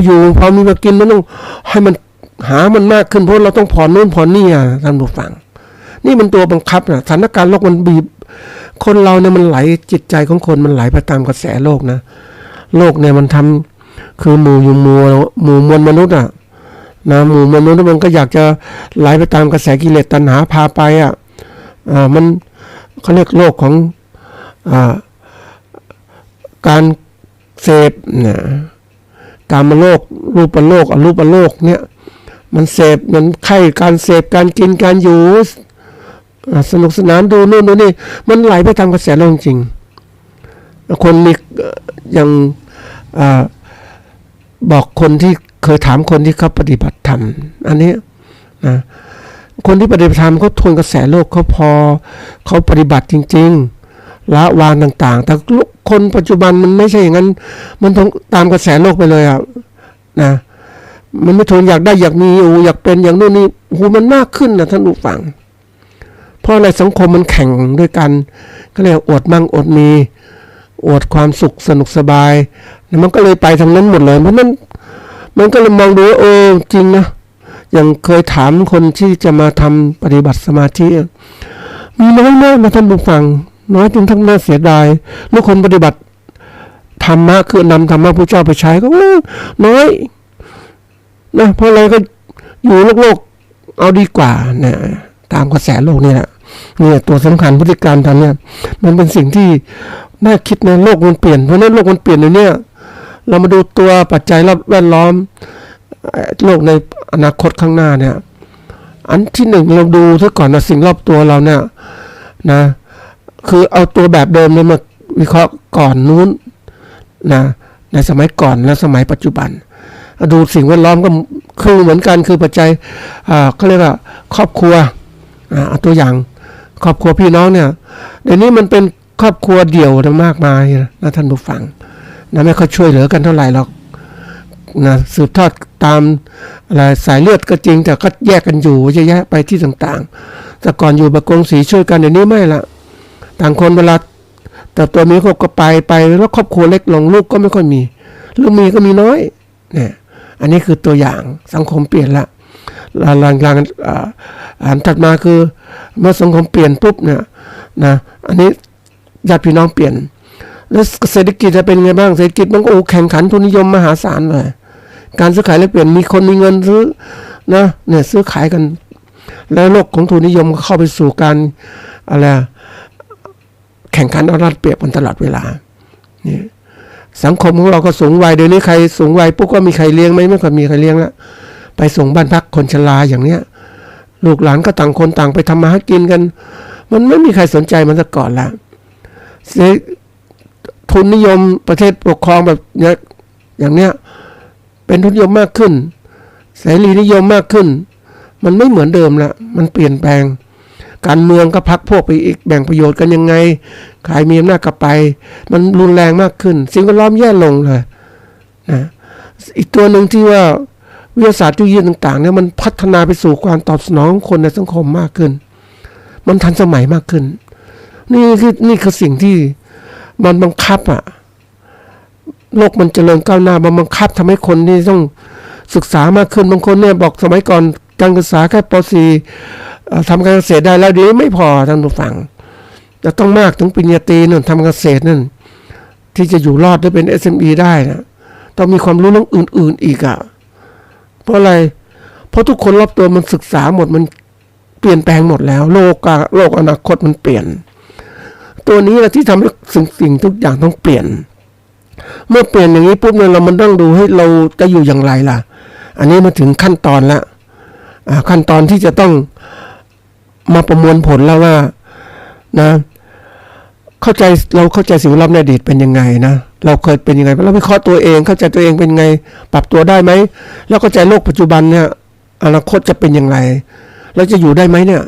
อยู่พอมีพอกินมันต้องให้มันหามันมากขึ้นเพราะเราต้องผ่อนนู่นผ่อนนี่ท่านผู้ฟังนี่มันตัวบังคับนะสถานการณ์โลกมันบีบคนเราเนี่ยมันไหลจิตใจของคนมันไหลไปตามกระแสโลกนะโลกเนี่ยมันทำคือหมู่มวลมนุษย์นะหมู่มวลมนุษย์มันก็อยากจะไหลไปตามกระแสกิเลสตัณหาพาไปมันเขาเรียกโลกของการ เสพนะกามโลกรูปโลกอรูปโลกเนี่ยมันเสพมันไข่การเสพการกินการอยู่สนุกสนานดูนู่นดูนี่มันไหลไปตามกระแสโลกจริงคนมีอย่างบอกคนที่เคยถามคนที่เขาปฏิบัติธรรมอันนี้นะคนที่ปฏิบัติธรรมเขาทนกระแสโลกเขาพอเขาปฏิบัติจริงๆละวางต่างๆแต่คนปัจจุบันมันไม่ใช่อย่างนั้นมันต้องตามกระแสโลกไปเลยนะมันไม่ทนอยากได้อยากมีอยากเป็นอย่างนู้นนี่มันมากขึ้นนะท่านผู้ฟังเพราะอะไรสังคมมันแข่งด้วยกันก็เลยอดมั่งอดมีอดความสุขสนุกสบายมันก็เลยไปทางนั้นหมดเลยเพราะนั้นมันก็เลยมองดูจริงนะอย่างเคยถามคนที่จะมาทำปฏิบัติสมาธิมีน้อยมากนะท่านผู้ฟังน้อยจนทั้งน่าเสียดายลูกคนปฏิบัติธรรมะคือนำธรรมะพระเจ้าไปใช้ก็น้อยนะเพราะอะไรก็อยู่โลกเอาดีกว่านะตามกระแสโลกนี่แหละนี่ตัวสำคัญพฤติกรรมทำเนี่ยมันเป็นสิ่งที่น่าคิดนะโลกมันเปลี่ยนเพราะนั้นโลกมันเปลี่ยนเนี่ยเรามาดูตัวปัจจัยรอบแวดล้อมโลกในอนาคตข้างหน้าเนี่ยอันที่หนึ่งเราดูซะก่อนนะสิ่งรอบตัวเราเนี่ยนะคือเอาตัวแบบเดิมเนี่ยมาวิเคราะห์ก่อนนู้นนะในสมัยก่อนและสมัยปัจจุบันดูสิ่งแวดล้อมก็คือเหมือนกันคือปัจจัยเขาเรียกว่าครอบครัวเอาตัวอย่างครอบครัวพี่น้องเนี่ยเดี๋ยวนี้มันเป็นครอบครัวเดี่ยวมากมายนะท่านผู้ฟังนะไม่ค่อยช่วยเหลือกันเท่าไหร่หรอกนะสืบทอดตามอะไรสายเลือดก็จริงแต่ก็แยกกันอยู่เยอะแยะไปที่ต่างๆแต่ก่อนอยู่แบบกงสีช่วยกันเดี๋ยวนี้ไม่ละต่างคนเวลาแต่ตัวมีครอบก็ไปแล้วครอบครัวเล็กลงลูกก็ไม่ค่อยมีหรือมีก็มีน้อยเนี่ยอันนี้คือตัวอย่างสังคมเปลี่ยนละหลังอันถัดมาคือเมื่อสังคมเปลี่ยนปุ๊บเนี่ยนะอันนี้ญาติพี่น้องเปลี่ยนแล้วเศรษฐกิจจะเป็นไงบ้างเศรษฐกิจมันก็แข่งขันทุนนิยมมหาศาลเลยการซื้อขายแลกเปลี่ยนมีคนมีเงินซื้อนะเนี่ยซื้อขายกันแล้วโลกของทุนนิยมเข้าไปสู่การอะไรแข่งขันเอารัดเปรียบกันตลอดเวลานี่สังคมของเราก็สูงวัยเดี๋ยวนี้ใครสูงวัยปุ๊บก็มีใครเลี้ยงไหมไม่ค่อยมีใครเลี้ยงละไปส่งบ้านพักคนชราอย่างเนี้ยลูกหลานก็ต่างคนต่างไปทำมาหากินกันมันไม่มีใครสนใจมันซะก่อนละทุนนิยมประเทศปกครองแบบเนี้ยอย่างเนี้ยเป็นทุนนิยมมากขึ้นเสรีนิยมมากขึ้นมันไม่เหมือนเดิมละมันเปลี่ยนแปลงการเมืองก็พักพวกไปอีกแบ่งประโยชน์กันยังไงใครมีอำนาจก็ไปมันรุนแรงมากขึ้นสิ่งแวดล้อมแย่ลงเลยนะอีกตัวหนึ่งที่ว่าวิทยาศาสตร์เทคโนโลยีต่างๆเนี่ยมันพัฒนาไปสู่ความตอบสนองของคนในสังคมมากขึ้นมันทันสมัยมากขึ้นนี่คือสิ่งที่มันบังคับโลกมันเจริญก้าวหน้ามันบังคับทำให้คนที่ต้องศึกษามากขึ้นบางคนเนี่ยบอกสมัยก่อนการศึกษาแค่ป .4 ทำการเกษตรได้แล้วเดี๋ยวไม่พอท่านผู้ฟังจะต้องมากถึงปริญญาตรีนั่นทำเกษตรนั่นที่จะอยู่รอดได้เป็น SME ได้นะต้องมีความรู้เรื่องอื่นๆอีกเพราะอะไรเพราะทุกคนรอบตัวมันศึกษาหมดมันเปลี่ยนแปลงหมดแล้วโลกอนาคตมันเปลี่ยนตัวนี้แหละที่ทำให้สิ่งทุกอย่างต้องเปลี่ยนเมื่อเปลี่ยนอย่างนี้ปุ๊บเนี่ยเรามันต้องดูให้เราจะอยู่อย่างไรล่ะอันนี้มาถึงขั้นตอนละขั้นตอนที่จะต้องมาประมวลผลแล้วว่านะเราเข้าใจสิ่งแวดล้อมในอดีตเป็นยังไงนะเราเคยเป็นยังไงเราวิเคราะห์ตัวเองเข้าใจตัวเองเป็นไงปรับตัวได้ไหมแล้วเข้าใจโลกปัจจุบันเนี่ยอนาคตจะเป็นอย่างไรเราจะอยู่ได้ไหมเนี่ย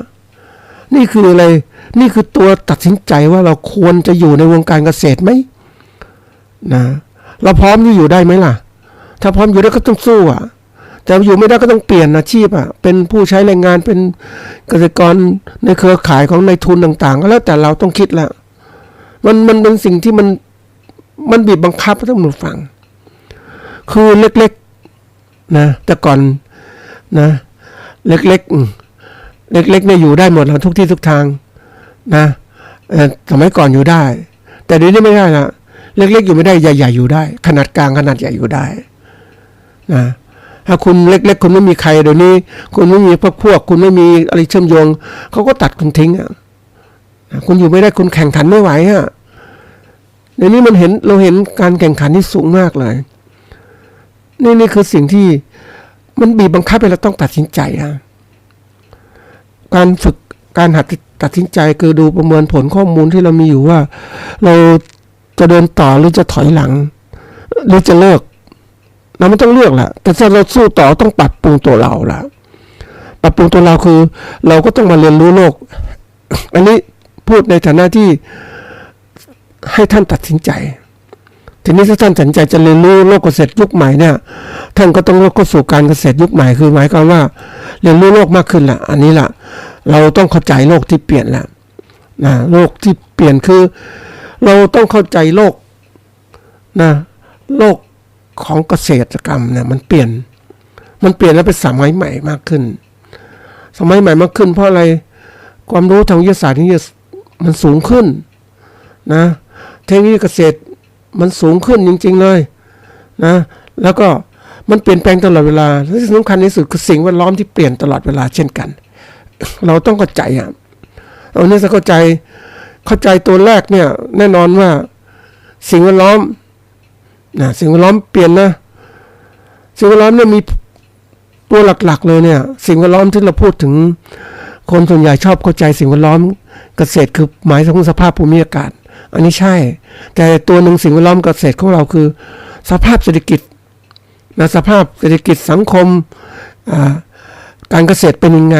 นี่คืออะไรนี่คือตัวตัดสินใจว่าเราควรจะอยู่ในวงการเกษตรไหมนะเราพร้อมที่อยู่ได้ไหมล่ะถ้าพร้อมอยู่ได้ก็ต้องสู้แต่อยู่ไม่ได้ก็ต้องเปลี่ยนอาชีพเป็นผู้ใช้แรงงานเป็นเกษตรกรในเครือข่ายของนายทุนต่างๆก็แล้วแต่เราต้องคิดละมันเป็นสิ่งที่มันบีบบังคับต้องมาฟังคือเล็กๆนะแต่ก่อนนะเล็กเนี่ยอยู่ได้หมดแล้วทุกที่ทุกทางนะสมัยก่อนอยู่ได้แต่เดี๋ยวนี้ไม่ได้ละเล็กๆอยู่ไม่ได้ใหญ่ๆอยู่ได้ขนาดกลางขนาดใหญ่อยู่ได้นะถ้าคุณเล็กๆคุณไม่มีใครเดี๋ยวนี้คุณไม่มีพวกคุณไม่มีอะไรเชื่อมโยงเขาก็ตัดคุณทิ้งคุณอยู่ไม่ได้คุณแข่งขันไม่ไหว ในนี้เราเห็นการแข่งขันที่สูงมากเลยนี่คือสิ่งที่มันบีบบังคับให้เราต้องตัดสินใจการฝึกการหัดตัดสินใจคือดูประเมินผลข้อมูลที่เรามีอยู่ว่าเราจะเดินต่อหรือจะถอยหลังหรือจะเลิกเราไม่ต้องเลือกแหละแต่ถ้าเราสู้ต่อต้องปรับปรุงตัวเราละปรับปรุงตัวเราคือเราก็ต้องมาเรียนรู้โลกอันนี้พูดในฐานะที่ให้ท่านตัดสินใจทีนี้ถ้าท่านตัดสินใจจะเรียนรู้โลกเกษตรยุคใหม่เนี่ยท่านก็ต้องเข้าสู่การเกษตรยุคใหม่คือหมายความว่าเรียนรู้โลกมากขึ้นละอันนี้ละเราต้องเข้าใจโลกที่เปลี่ยนละนะโลกที่เปลี่ยนคือเราต้องเข้าใจโลกนะโลกของเกษตรกรรมเนี่ยมันเปลี่ยนแล้วเป็นสมัยใหม่มากขึ้นสมัยใหม่มากขึ้นเพราะอะไรความรู้ทางวิทยาศาสตร์นี่มันสูงขึ้นนะเทคโนโลยีเกษตรมันสูงขึ้นจริงๆเลยนะแล้วก็มันเปลี่ยนแปลงตลอดเวลาและที่สำคัญที่สุดคือสิ่งแวดล้อมที่เปลี่ยนตลอดเวลาเช่นกันเราต้องเข้าใจเอาเนี่ยจะเข้าใจตัวแรกเนี่ยแน่นอนว่าสิ่งแวดล้อมสิ่งแวดล้อมเปลี่ยนนะสิ่งแวดล้อมเนี่ยมีตัวหลักๆเลยเนี่ยสิ่งแวดล้อมที่เราพูดถึงคนส่วนใหญ่ชอบเข้าใจสิ่งแวดล้อมเกษตรคือหมายถึงสภาพภูมิอากาศอันนี้ใช่แต่ตัวหนึ่งสิ่งแวดล้อมเกษตรของเราคือสภาพเศรษฐกิจนะสภาพเศรษฐกิจสังคมการเกษตรเป็นยังไง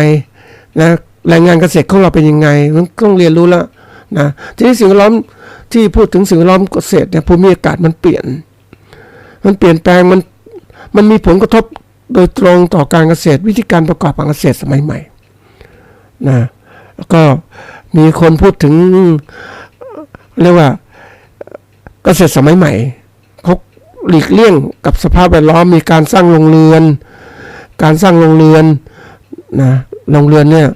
นะแรงงานเกษตรของเราเป็นยังไงมันต้องเรียนรู้แล้วนะทีนี้สิ่งแวดล้อมที่พูดถึงสิ่งแวดล้อมเกษตรเนี่ยภูมิอากาศมันเปลี่ยนแปลงมันมีผลกระทบโดยตรงต่อการเกษตรวิธีการประกอบการเกษตรสมัยใหม่นะแล้วก็มีคนพูดถึงเรียกว่าเกษตรสมัยใหม่เขาหลีกเลี่ยงกับสภาพแวดล้อมมีการสร้างโรงเรือนนะโรงเรือนเนี่ย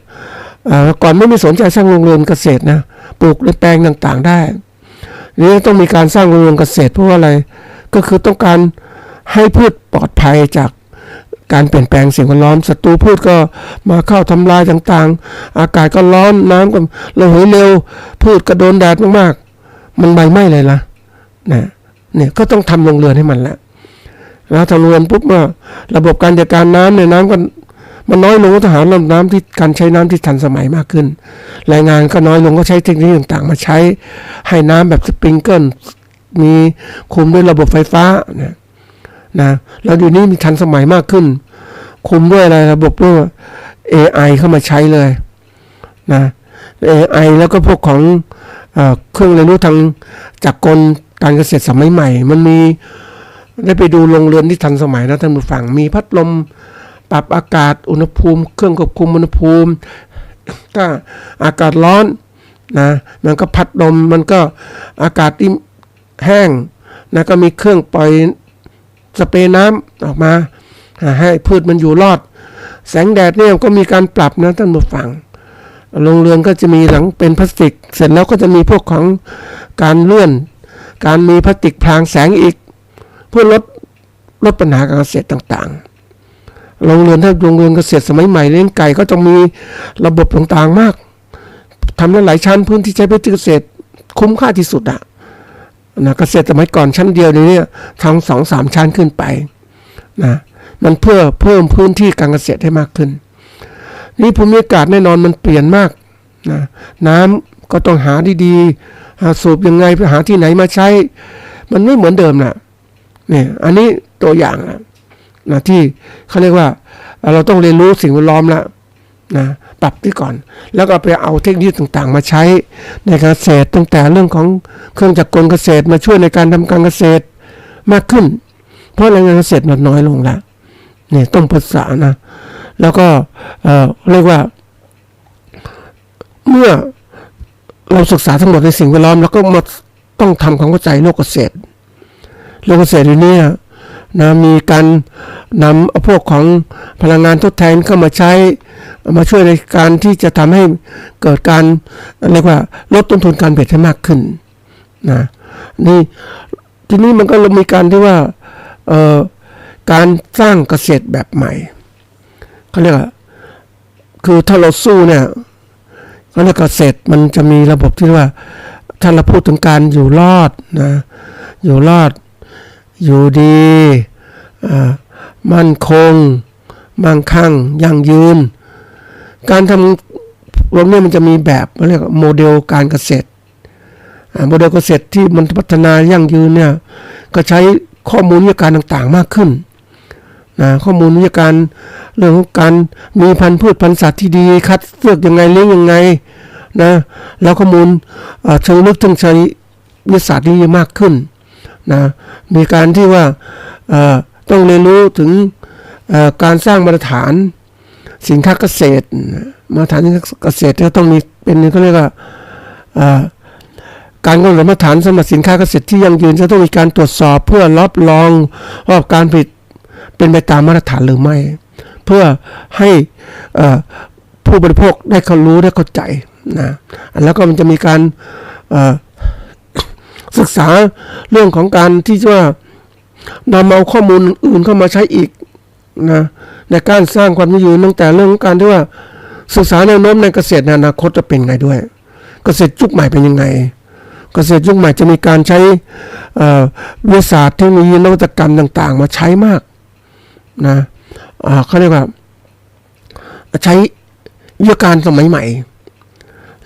ก่อนไม่มีสนใจสร้างโรงเรือนเกษตรนะปลูกในแปลงต่างๆได้นี่ต้องมีการสร้างโรงเรือนเกษตรเพราะว่าอะไรก็คือต้องการให้พืชปลอดภัยจากการเปลี่ยนแปลงสิ่งแวดล้อมศัตรูพืชก็มาเข้าทำลายต่างๆอากาศก็ร้อนน้ำก็ระเหยเร็วพืชก็โดนแดดมากๆมันใบไหม้เลยล่ะเนี่ยก็ต้องทำโรงเรือนให้มันแล้วทำโรงเรือนปุ๊บว่าระบบการจัดการน้ำเนี่ยน้ำก็มันน้อยลงทหารน้ำที่การใช้น้ำที่ทันสมัยมากขึ้นแรงงานก็น้อยลงก็ใช้เทคโนโลยีต่างๆมาใช้ให้น้ำแบบสปริงเกิลมีคุมด้วยระบบไฟฟ้านะแล้วอยู่นี้มีทันสมัยมากขึ้นคุมด้วยอะไรระบบด้วย AI เข้ามาใช้เลยนะ AI แล้วก็พวกของเครื่องเรียนรู้ทางจักรกลการเกษตรสมัยใหม่มันมีได้ไปดูโรงเรือนที่ทันสมัยนะท่านผู้ฟังมีพัดลมปรับอากาศอุณหภูมิเครื่องควบคุมอุณหภูมิถ้าอากาศร้อนนะมันก็พัดลมมันก็อากาศที่แห้งนะก็มีเครื่องปล่อยสเปรย์น้ำออกมาให้พืชมันอยู่รอดแสงแดดเนี่ยก็มีการปรับนะท่านผู้ฟังโรงเรือนก็จะมีหลังเป็นพลาสติกเสร็จแล้วก็จะมีพวกของการเลื่อนการมีพลาสติกพรางแสงอีกเพื่อลดปัญหาการเกษตรต่างๆโรงเรือนเกษตรสมัยใหม่เลี้ยงไก่ก็ต้องมีระบบต่างๆมากทำได้หลายชั้นพื้นที่ใช้เกษตรคุ้มค่าที่สุดนะเกษตรสมัยก่อนชั้นเดียวนี้ทำ 2-3 ชั้นขึ้นไปนะมันเพื่อเพิ่มพื้นที่การเกษตรให้มากขึ้นนี่ภูมิอากาศแน่นอนมันเปลี่ยนมากนะน้ำก็ต้องหาดีๆสูบยังไงหาที่ไหนมาใช้มันไม่เหมือนเดิมนะเนี่ยอันนี้ตัวอย่างนะที่เขาเรียกว่าเราต้องเรียนรู้สิ่งแวดล้อมแล้วนะปรับที่ก่อนแล้วก็ไปเอาเทคโนโลยีต่างๆมาใช้ในการเกษตรตั้งแต่เรื่องของเครื่องจักรกลเกษตรมาช่วยในการทำการเกษตรมากขึ้นเพราะแรงงานเกษตรลดน้อยลงแล้วเนี่ยต้องภาษานะแล้วก็เรียกว่าเมื่อเราศึกษาทั้งหมดในสิ่งแวดล้อมแล้วก็มาต้องทำความเข้าใจโลกเกษตรอยู่เนี่ยนะมีการนำพวกของพลังงานทดแทนเข้ามาใช้มาช่วยในการที่จะทำให้เกิดการเรียกว่าลดต้นทุนการผลิตให้มากขึ้นนะนี่ทีนี้มันก็มีการที่ว่าการสร้างเกษตรแบบใหม่เขาเรียกว่าคือถ้าเราสู้เนี่ยเขาเรียกเกษตรมันจะมีระบบที่ว่า ถ้าเราพูดถึงการอยู่รอดนะอยู่รอดอยู่ดีมั่นคงมั่งคั่งยั่งยืนการทำพวกนี้มันจะมีแบบเรียกโมเดลการเกษตรโมเดลเกษตรที่มันพัฒนายั่งยืนเนี่ยก็ใช้ข้อมูลวิทยาการต่างๆมากขึ้นนะข้อมูลวิทยาการเรื่องของการมีพันธุ์พืชพันธุ์สัตว์ที่ดีคัดเลือกยังไงเลี้ยงยังไงนะแล้วข้อมูลเชิงลึกเชิงวิทยาศาสตร์นี่มากขึ้นนะมีการที่ว่าต้องเรียนรู้ถึงการสร้างมาตรฐานสินค้าเกษตรมาตรฐานเกษตรก็ต้องมีเป็นเขาเรียกว่าการกำหนดมาตรฐานสำหรับสินค้าเกษตรที่ยั่งยืนจะต้องมีการตรวจสอบเพื่อรับรองว่าการผลิตเป็นไปตามมาตรฐานหรือไม่เพื่อให้ผู้บริโภคได้เขารู้ได้เข้าใจนะแล้วก็มันจะมีการศึกษาเรื่องของการที่ว่านำเอาข้อมูลอื่นเข้ามาใช้อีกนะในการสร้างความยั่งยืนตั้งแต่เรื่องของการที่ว่าศึกษาแนวโน้มในเกษตรในอนาคตจะเป็นไงด้วยเกษตรยุคใหม่เป็นยังไงเกษตรยุคใหม่จะมีการใช้วิทยาศาสตร์เทคโนโลยีนวัตกรรมต่างๆมาใช้มากนะเขาเรียกว่าใช้วิทยาการสมัยใหม่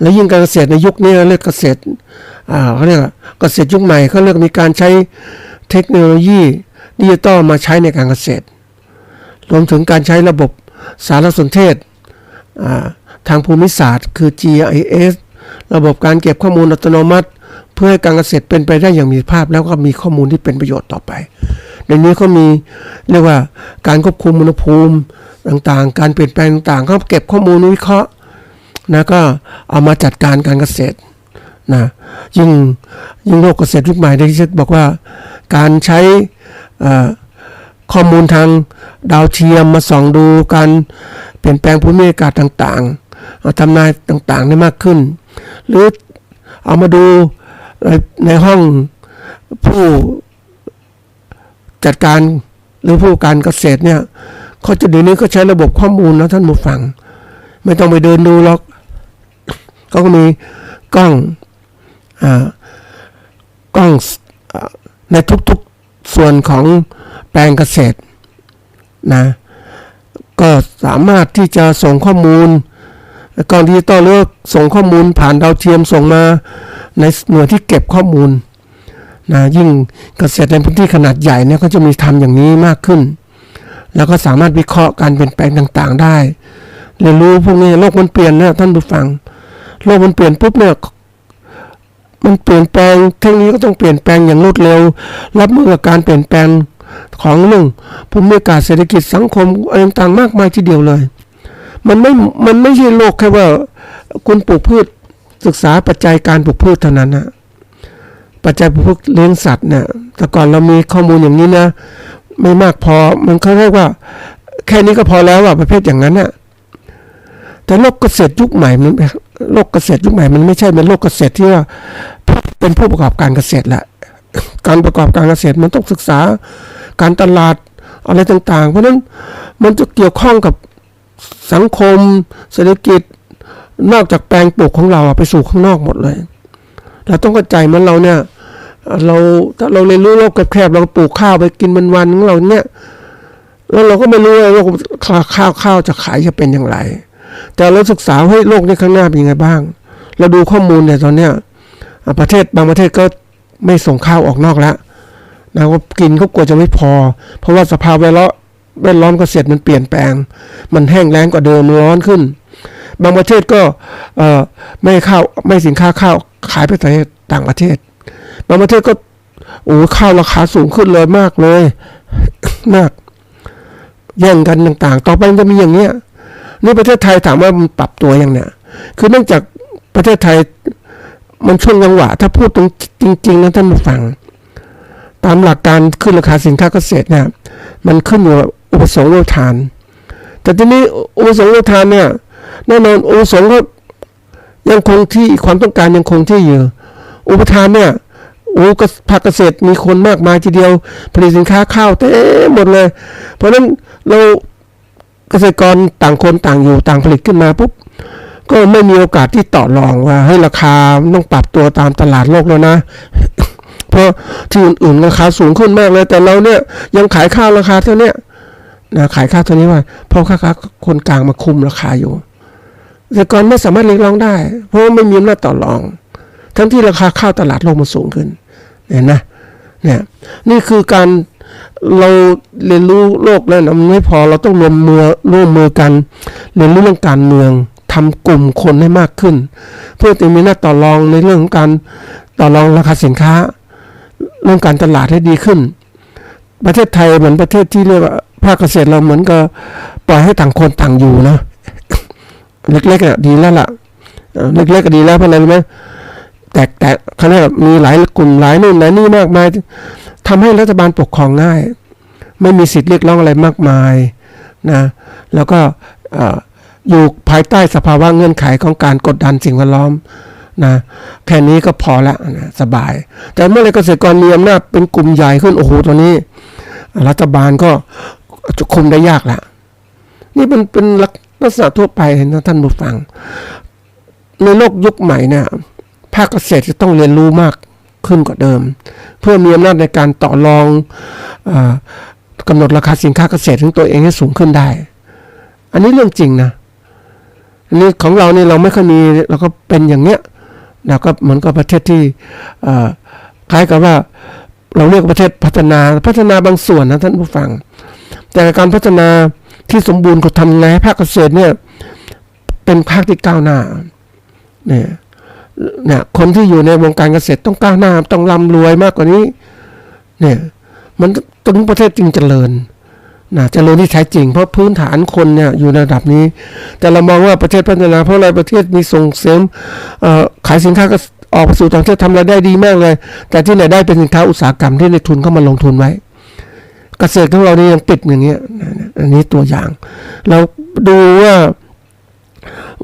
และยิ่งการเกษตรในยุคนี้เรียกเกษตรเขาเรียกว่าเกษตรยุคใหม่เขาเรียกมีการใช้เทคโนโลยีดิจิตอลมาใช้ในการเกษตรรวมถึงการใช้ระบบสารสนเทศทางภูมิศาสตร์คือ GIS ระบบการเก็บข้อมูลอัตโนมัติเพื่อให้การเกษตรเป็นไปได้อย่างมีประสิทธิภาพแล้วก็มีข้อมูลที่เป็นประโยชน์ต่อไปในนี้เขามีเรียกว่าการควบคุมอุณหภูมิต่างๆการเปลี่ยนแปลงต่างๆเขาเก็บข้อมูลวิเคราะห์นะก็เอามาจัดการการเกษตรนะยิ่งโลกเกษตรยุคใหม่ได้ที่บอกว่าการใช้ข้อมูลทางดาวเทียมมาส่องดูการเปลี่ยนแปลงภูมิอากาศต่างๆทำนายต่างๆได้มากขึ้นหรือเอามาดูในห้องผู้จัดการหรือผู้การเกษตรเนี่ยเขาจะเดี๋ยวนี้ก็ใช้ระบบข้อมูลนะท่านผู้ฟังไม่ต้องไปเดินดูหรอกเขาก็มีกล้องในทุกๆส่วนของแปลงเกษตรนะก็สามารถที่จะส่งข้อมูลกล้องดิจิตอลหรือส่งข้อมูลผ่านดาวเทียมส่งมาในหน่วยที่เก็บข้อมูลนะยิ่งเกษตรในพื้นที่ขนาดใหญ่เนี่ยก็จะมีทำอย่างนี้มากขึ้นแล้วก็สามารถวิเคราะห์การเปลี่ยนแปลงต่างๆได้เรียนรู้พวกนี้โลกมันเปลี่ยนนะท่านผู้ฟังโลกมันเปลี่ยนปุ๊บเนี่ยมันเปลี่ยนแปลงเทคโนโลยีก็ต้องเปลี่ยนแปลงอย่างรวดเร็วรับมือกับการเปลี่ยนแปลงของเรื่องภูมิอากาศเศรษฐกิจสังคมอะไรต่างๆมากมายทีเดียวเลยมันไม่ใช่โลกแค่ว่าคุณปลูกพืชศึกษาปัจจัยการปลูกพืชเท่านั้นนะปัจจัยปลูกพืชเลี้ยงสัตว์เนี่ยแต่ก่อนเรามีข้อมูลอย่างนี้นะไม่มากพอมันเขาเรียกว่าแค่นี้ก็พอแล้วประเภทอย่างนั้นน่ะแต่โลกเกษตรยุคใหม่มันโลกเกษตรยุคใหม่มันไม่ใช่เป็นโลกเกษตรที่ว่าเป็นผู้ประกอบการเกษตรแหละการประกอบการเกษตรมันต้องศึกษาการตลาดอะไรต่างๆเพราะนั้นมันจะเกี่ยวข้องกับสังคมเศรษฐกิจนอกจากแปลงปลูกของเราไปสู่ข้างนอกหมดเลยเราต้องเข้าใจมันเราเนี่ยถ้าเราเรียนรู้โลกแคบๆเราปลูกข้าวไปกินวันๆของเราเนี่ยแล้วเราก็ไม่รู้ว่าข้าวจะขายจะเป็นอย่างไรแต่เราศึกษาให้โลกในข้างหน้าเป็นยังไงบ้างเราดูข้อมูลเนี่ยตอนเนี้ยประเทศบางประเทศก็ไม่ส่งข้าวออกนอกแล้วนะว่ากินเขากลัวจะไม่พอเพราะว่าสภาพแวดล้อมเกษตรมันเปลี่ยนแปลงมันแห้งแล้งกว่าเดิมร้อนขึ้นบางประเทศก็ไม่สินค้าข้าวขายไปต่างประเทศบางประเทศก็ข้าวราคาสูงขึ้นเลยมากเลยมากแย่งกันต่างๆต่อไปมันจะมีอย่างเนี้ยนี่ประเทศไทยถามว่ามันปรับตัวยังเนี่ยคือเนื่องจากประเทศไทยมันช่วงจังหวะถ้าพูดตรงจริงๆนะท่านผู้ฟังตามหลักการขึ้นราคาสินค้าเกษตรเนี่ยมันขึ้นอยู่กับอุปสงค์โลทานแต่ทีนี้อุปสงค์โลทานเนี่ยแน่นอนอุปสงค์ก็ยังคงที่ความต้องการยังคงที่อยู่อุปทานเนี่ยภาคเกษตรมีคนมากมายทีเดียวผลิตสินค้าข้าวเต็มหมดเลยเพราะฉะนั้นเราเกษตรกรต่างคนต่างอยู่ต่างผลิตขึ้นมาปุ๊บ ก็ไม่มีโอกาสที่ต่อรองว่าให้ราคาต้องปรับตัวตามตลาดโลกแล้วนะ เพราะที่อื่นๆราคาสูงขึ้นมากเลยแต่เราเนี่ยยังขายข้าวราคาเท่านี้นะขายข้าวเท่านี้ว่าเพราะค่าคนกลางมาคุมราคาอยู่แต่ก่อนไม่สามารถเรียกร้องได้เพราะไม่มีอำนาจต่อรองทั้งที่ราคาข้าวตลาดโลกมันสูงขึ้นเห็นนะเนี่ยนี่คือการเราเรียนรู้โลกแล้วนะมันไม่พอเราต้องร่วมมือกันเรียนรู้เรื่องการเมืองทำกลุ่มคนให้มากขึ้นเพื่อจะมีหน้าต่อรองในเรื่องของการต่อรองราคาสินค้าเรื่องการตลาดให้ดีขึ้นประเทศไทยเหมือนประเทศที่เรียกว่าภาคเกษตรเราเหมือนกับปล่อยให้ต่างคนต่างอยู่นะเล็กๆดีแล้วล่ะเล็กๆก็ดีแล้วเพราะอะไรรู้ไหมแต่ขณะมีหลายกลุ่มหลายนู่นหลายนี่มากมายทำให้รัฐบาลปกครองง่ายไม่มีสิทธิ์เรียกร้องอะไรมากมายนะแล้วก็อยู่ภายใต้สภาวะเงื่อนไขของการกดดันสิ่งแวดล้อมนะแค่นี้ก็พอละนะสบายแต่เมื่อไรเกษตรกรมีอำนาจเป็นกลุ่มใหญ่ขึ้นโอ้โหตัวนี้รัฐบาลก็จะคุมได้ยากละนี่เป็นลักษณะทั่วไปนะท่านผู้ฟังในโลกยุคใหม่เนี่ยภาคเกษตรจะต้องเรียนรู้มากขึ้นกว่าเดิมเพื่อมีอำนาจในการต่อรองกำหนดราคาสินค้าเกษตรของตัวเองให้สูงขึ้นได้อันนี้เรื่องจริงนะอันนี้ของเราเนี่ยเราไม่ค่อยมีเราก็เป็นอย่างเนี้ยแล้วก็เหมือนกับประเทศที่คล้ายกับว่าเราเรียกประเทศพัฒนาบางส่วนนะท่านผู้ฟังแต่การพัฒนาที่สมบูรณ์ก็ทำไงให้ภาคเกษตรเนี่ยเป็นภาคที่ก้าวหน้าเนี่ยคนที่อยู่ในวงการเกษตรต้องก้าวหน้าต้องร่ำรวยมากกว่านี้เนี่ยมันถึงประเทศจริงเจริญนะเจริญที่แท้จริงเพราะพื้นฐานคนเนี่ยอยู่ในระดับนี้แต่เรามองว่าประเทศพัฒนาเพราะอะไรประเทศมีส่งเสริมขายสินค้าก็ออกไปสู่ต่างประเทศทำรายได้ดีมากเลยแต่ที่ไหนได้เป็นสินค้าอุตสาหกรรมที่ในทุนเข้ามาลงทุนไว้เกษตรของเรานี่ยังปิดอย่างเงี้ยอันนี้ตัวอย่างเราดูว่า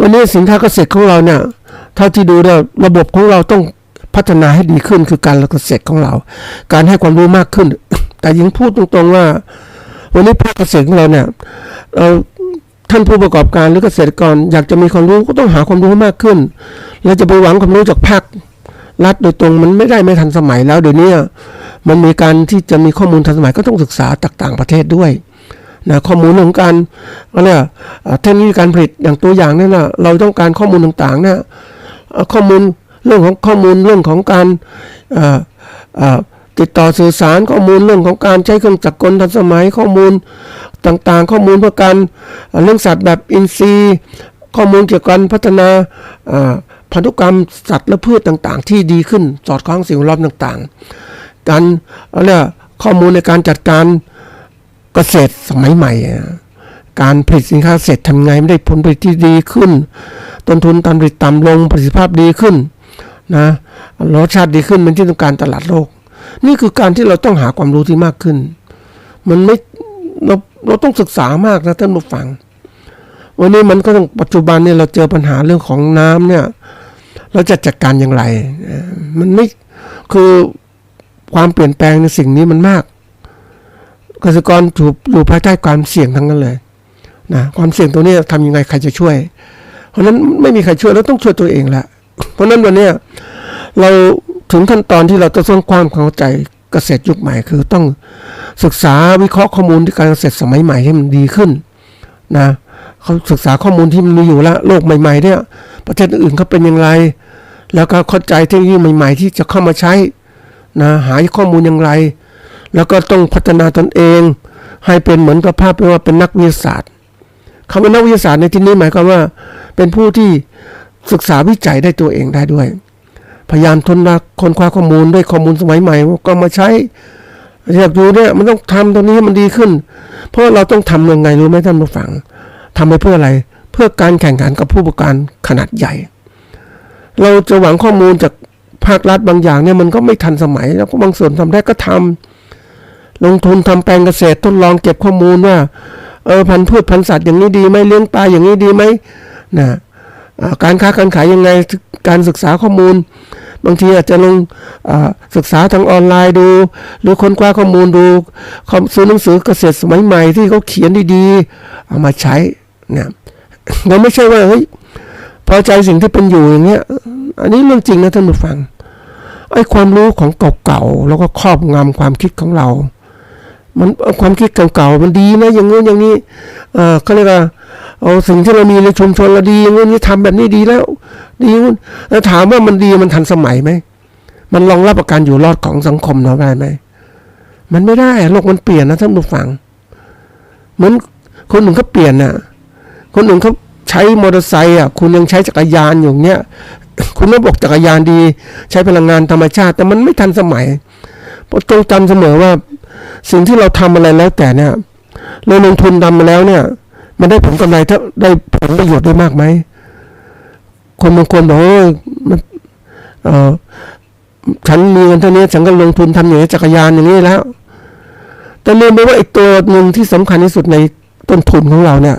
วันนี้สินค้าเกษตรของเราเนี่ยเท่าที่ดูแล้วระบบของเราต้องพัฒนาให้ดีขึ้นคือการเกษตรของเราการให้ความรู้มากขึ้น แต่ยังพูดตรงๆว่าวันนี้ภาคเกษตรของเราเนี่ยท่านผู้ประกอบการหรือเกษตรกรอยากจะมีความรู้ก็ต้องหาความรู้มากขึ้นเราจะไปหวังความรู้จากภาครัฐโดยตรงมันไม่ทันสมัยแล้วเดี๋ยวนี้มันมีการที่จะมีข้อมูลทันสมัยก็ต้องศึกษาจากต่างประเทศด้วยนะข้อมูลของการอะไรเทคโนโลยีการผลิตอย่างตัวอย่างนี่นะเราต้องการข้อมูลต่างๆเนี่ยข้อมูลเรื่องของข้อมูลเรื่องของการติดต่อสื่อสารข้อมูลเรื่องของการใช้เครื่องจักรกลทันสมัยข้อมูลต่างๆข้อมูลเพื่อการเรื่องสัตว์แบบอินทรีย์ข้อมูลเกี่ยวกับพัฒนาพันธุกรรมสัตว์และพืชต่างๆที่ดีขึ้นสอดคล้องสิ่งแวดล้อมต่างๆการข้อมูลในการจัดการเกษตรสมัยใหม่การผลิตสินค้าเกษตรทำไงไม่ได้ผลผลิตที่ดีขึ้นต้นทุนการผลิตต่ำลงประสิทธิภาพดีขึ้นนะรสชาติดีขึ้นเป็นที่ต้องการตลาดโลกนี่คือการที่เราต้องหาความรู้ที่มากขึ้นมันไม่เราต้องศึกษามากนะท่านผู้ฟังวันนี้มันก็ต้องปัจจุบันเนี่ยเราเจอปัญหาเรื่องของน้ำเนี่ยเราจะจัดการอย่างไรมันไม่คือความเปลี่ยนแปลงในสิ่งนี้มันมากเกษตรกรถูกอยู่ภายใต้ความเสี่ยงทั้งนั้นเลยนะความเสี่ยงตัวนี้ทำยังไงใครจะช่วยเพราะนั้นไม่มีใครช่วยเราต้องช่วยตัวเองแหละเพราะนั้นวันนี้เราถึงขั้นตอนที่เราต้องสร้างความเข้าใจเกษตรยุคใหม่คือต้องศึกษาวิเคราะห์ข้อมูลที่การเกษตรสมัยใหม่ให้มันดีขึ้นนะเขาศึกษาข้อมูลที่มันมีอยู่แล้วโลกใหม่ๆเนี่ยประเทศอื่นเขาเป็นอย่างไรแล้วก็เข้าใจเทคโนโลยีใหม่ๆที่จะเข้ามาใช้นะหาข้อมูลอย่างไรแล้วก็ต้องพัฒนาตนเองให้เป็นเหมือนกับภาพว่าเป็นนักวิทยาศาสตร์คำว่านักวิทยาศาสตร์ในที่นี้หมายความว่าเป็นผู้ที่ศึกษาวิจัยได้ตัวเองได้ด้วยพยายามค้นคว้าข้อมูลด้วยข้อมูลสมัยใหม่ก็มาใช้อยากดูเนี่ยมันต้องทำตรงนี้ให้มันดีขึ้นเพราะเราต้องทำยังไงรู้ไหมท่านผู้ฟังทำไปเพื่ออะไรเพื่อการแข่งขันกับผู้ประกอบการขนาดใหญ่เราจะหวังข้อมูลจากภาครัฐบางอย่างเนี่ยมันก็ไม่ทันสมัยแล้วก็บางส่วนทำได้ก็ทำลงทุนทำแปลงเกษตรทดลองเก็บข้อมูลว่าพันธุ์พืชพันธุ์สัตว์อย่างนี้ดีไหมเลี้ยงปลาอย่างนี้ดีไหมนะการค้าการขายยังไงการศึกษาข้อมูลบางทีอาจจะลงศึกษาทางออนไลน์ดูหรือค้นคว้าข้อมูลดูซื้อหนังสือเกษตรสมัยใหม่ที่เขาเขียนดีๆเอามาใช้นะเราไม่ใช่ว่าเฮ้ย พอใจสิ่งที่เป็นอยู่อย่างเงี้ยอันนี้เรื่องจริงนะท่านผู้ฟังไอ้ความรู้ของเก่าๆแล้วก็ครอบงำความคิดของเรามันความคิดเก่าๆมันดีนะอย่างงู้นอย่างนี้เขาเรียกว่าเอาสิ่งที่เรามีในชุมชนเราดีอย่างงี้ทำแบบนี้ดีแล้วดีงู้นแล้วถามว่ามันดีมันทันสมัยไหมมันรองรับการอยู่รอดของสังคมเราได้ไหมมันไม่ได้โลกมันเปลี่ยนนะท่านผู้ฟังเหมือนคนหนึ่งเขาเปลี่ยนน่ะคนหนึ่งเขาใช้มอเตอร์ไซค์คุณยังใช้จักรยานอยู่เนี้ยคุณไม่บอกจักรยานดีใช้พลังงานธรรมชาติแต่มันไม่ทันสมัยจงจำเสมอว่าสิ่งที่เราทำอะไรแล้วแต่เนี่ยเราลงทุนทำมาแล้วเนี่ยมันได้ผลกำไรถ้าได้ผลประโยชน์ได้มากไหมคนบางคนบอกฉันมีเงินเท่านี้ฉันก็ลงทุนทำอย่างนี้จักรยานอย่างนี้แล้วแต่ลืมไปว่าอีกตัวหนึ่งที่สำคัญที่สุดในต้นทุนของเราเนี่ย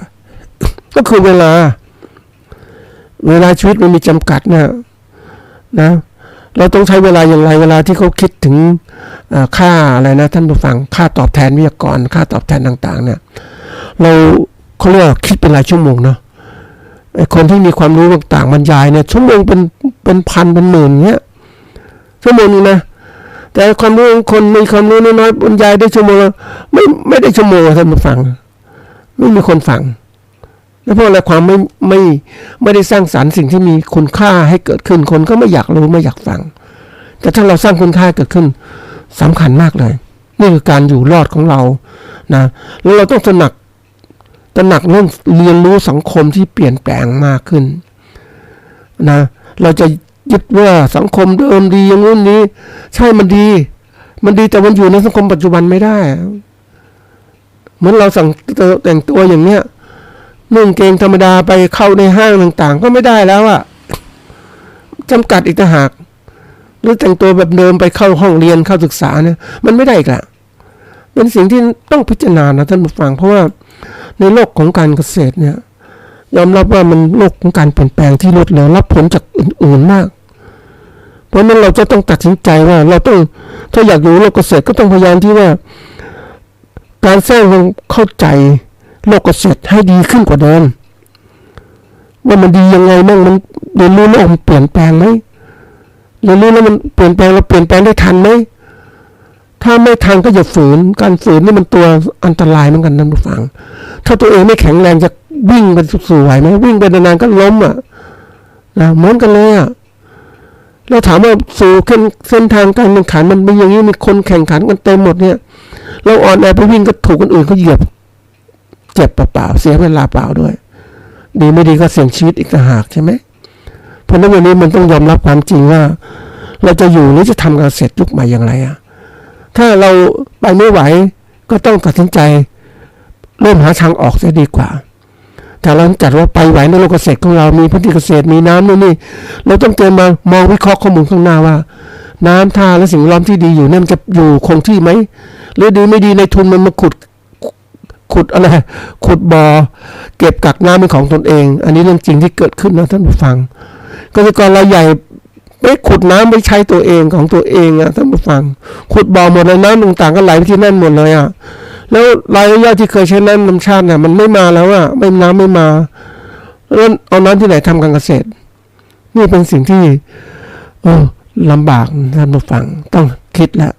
ก็คือเวลาชีวิตมันมีจำกัดเนี่ยนะเราต้องใช้เวลาอย่างไรเวลาที่เขาคิดถึงค่าอะไรนะท่านผู้ฟังค่าตอบแทนวิทยากรค่าตอบแทนต่างๆเนี่ยเขาเรียกคิดเป็นรายชั่วโมงเนาะไอ้คนที่มีความรู้ต่างๆบรรยายเนี่ยชั่วโมงเป็นพันเป็นหมื่นเงี้ยชั่วโมงนึงนะแต่ความรู้ของคนมีความรู้น้อยๆบรรยายได้ชั่วโมงไม่ได้ชั่วโมงท่านผู้ฟังไม่มีคนฟังแล้วเพราะอะไรความไม่ได้สร้างสรรค์สิ่งที่มีคุณค่าให้เกิดขึ้นคนก็ไม่อยากรู้ไม่อยากฟังแต่ถ้าเราสร้างคุณค่าเกิดขึ้นสำคัญมากเลยนี่คือการอยู่รอดของเรานะแล้วเราต้องตระหนักเรื่องเรียนรู้สังคมที่เปลี่ยนแปลงมากขึ้นนะเราจะยึดว่าสังคมเดิมดีอย่างนู้นนี้ใช่มันดีแต่มันอยู่ในสังคมปัจจุบันไม่ได้เหมือนเราแต่งตัวอย่างเนี้ยนุ่งเกงธรรมดาไปเข้าในห้างต่างๆก็ไม่ได้แล้วจำกัดอีกต่างหากหรือแต่งตัวแบบเดิมไปเข้าห้องเรียนเข้าศึกษาเนี่ยมันไม่ได้อีกละเป็นสิ่งที่ต้องพิจารณานะท่านผู้ฟังเพราะว่าในโลกของการเกษตรเนี่ยยอมรับว่ามันโลกของการเปลี่ยนแปลงที่รวดเร็วรับผลจากอื่นๆมากเพราะนั้นเราจะต้องตัดสินใจว่าเราต้องถ้าอยากอยู่โลกเกษตรก็ต้องพยายามที่ว่าการสร้างความเข้าใจโลกเกษตรให้ดีขึ้นกว่าเดิมว่ามันดียังไงบ้างมันเรียนรู้โลกมันเปลี่ยนแปลงไหมเรียนรู้แล้วมันเปลี่ยนแปลงเราเปลี่ยนแปลงได้ทันไหมถ้าไม่ทันก็อย่าฝืนการฝืนนี่มันตัวอันตรายเหมือนกันท่านผู้ฟังถ้าตัวเองไม่แข็งแรงจะวิ่งไปสู่ไหวไหมวิ่งไปนานๆก็ล้มนะเหมือนกันเลยเราถามว่าสู่เส้นทางการแข่งขันมันเป็นอย่างนี้มีคนแข่งขันกันเต็มหมดเนี่ยเราอ่อนแอไปวิ่งก็ถูกคนอื่นเขาเหยียบเจ็บเปล่าๆเสียเวลาเปล่าด้วยดีไม่ดีก็เสี่ยงชีวิตอีกต่างหากใช่ไหมเพราะนั้นวันนี้มันต้องยอมรับความจริงว่าเราจะอยู่หรือจะทำเกษตรยุคใหม่อย่างไรถ้าเราไปไม่ไหวก็ต้องตัดสินใจเริ่มหาทางออกจะดีกว่าแต่เราจัดว่าไปไหวในโลกเกษตรของเรามีพื้นที่เกษตรมีน้ำนู่นนี่เราต้องเตรียมมามองวิเคราะห์ข้อมูลข้างหน้าว่าน้ำท่าและสิ่งแวดล้อมที่ดีอยู่เนี่ยมันจะอยู่คงที่ไหมหรือดีไม่ดีในทุนมันมาขุดบ่อเก็บกักน้ำเป็นของตนเองอันนี้เรื่องจริงที่เกิดขึ้นนะท่านผู้ฟังเกษตรกรรายใหญ่ไปขุดน้ำไปใช้ตัวเองของตัวเองท่านผู้ฟังขุดบ่อหมดเลยน้ำต่างๆก็ไหลไปที่นั่นหมดเลยแล้วรายย่อยที่เคยใช้น้ำธรรมชาติเนี่ยมันไม่มาแล้วไม่น้ำไม่มาแล้วเอาน้ำที่ไหนทำการเกษตรนี่เป็นสิ่งที่ลำบากท่านผู้ฟังต้องคิดแล้ว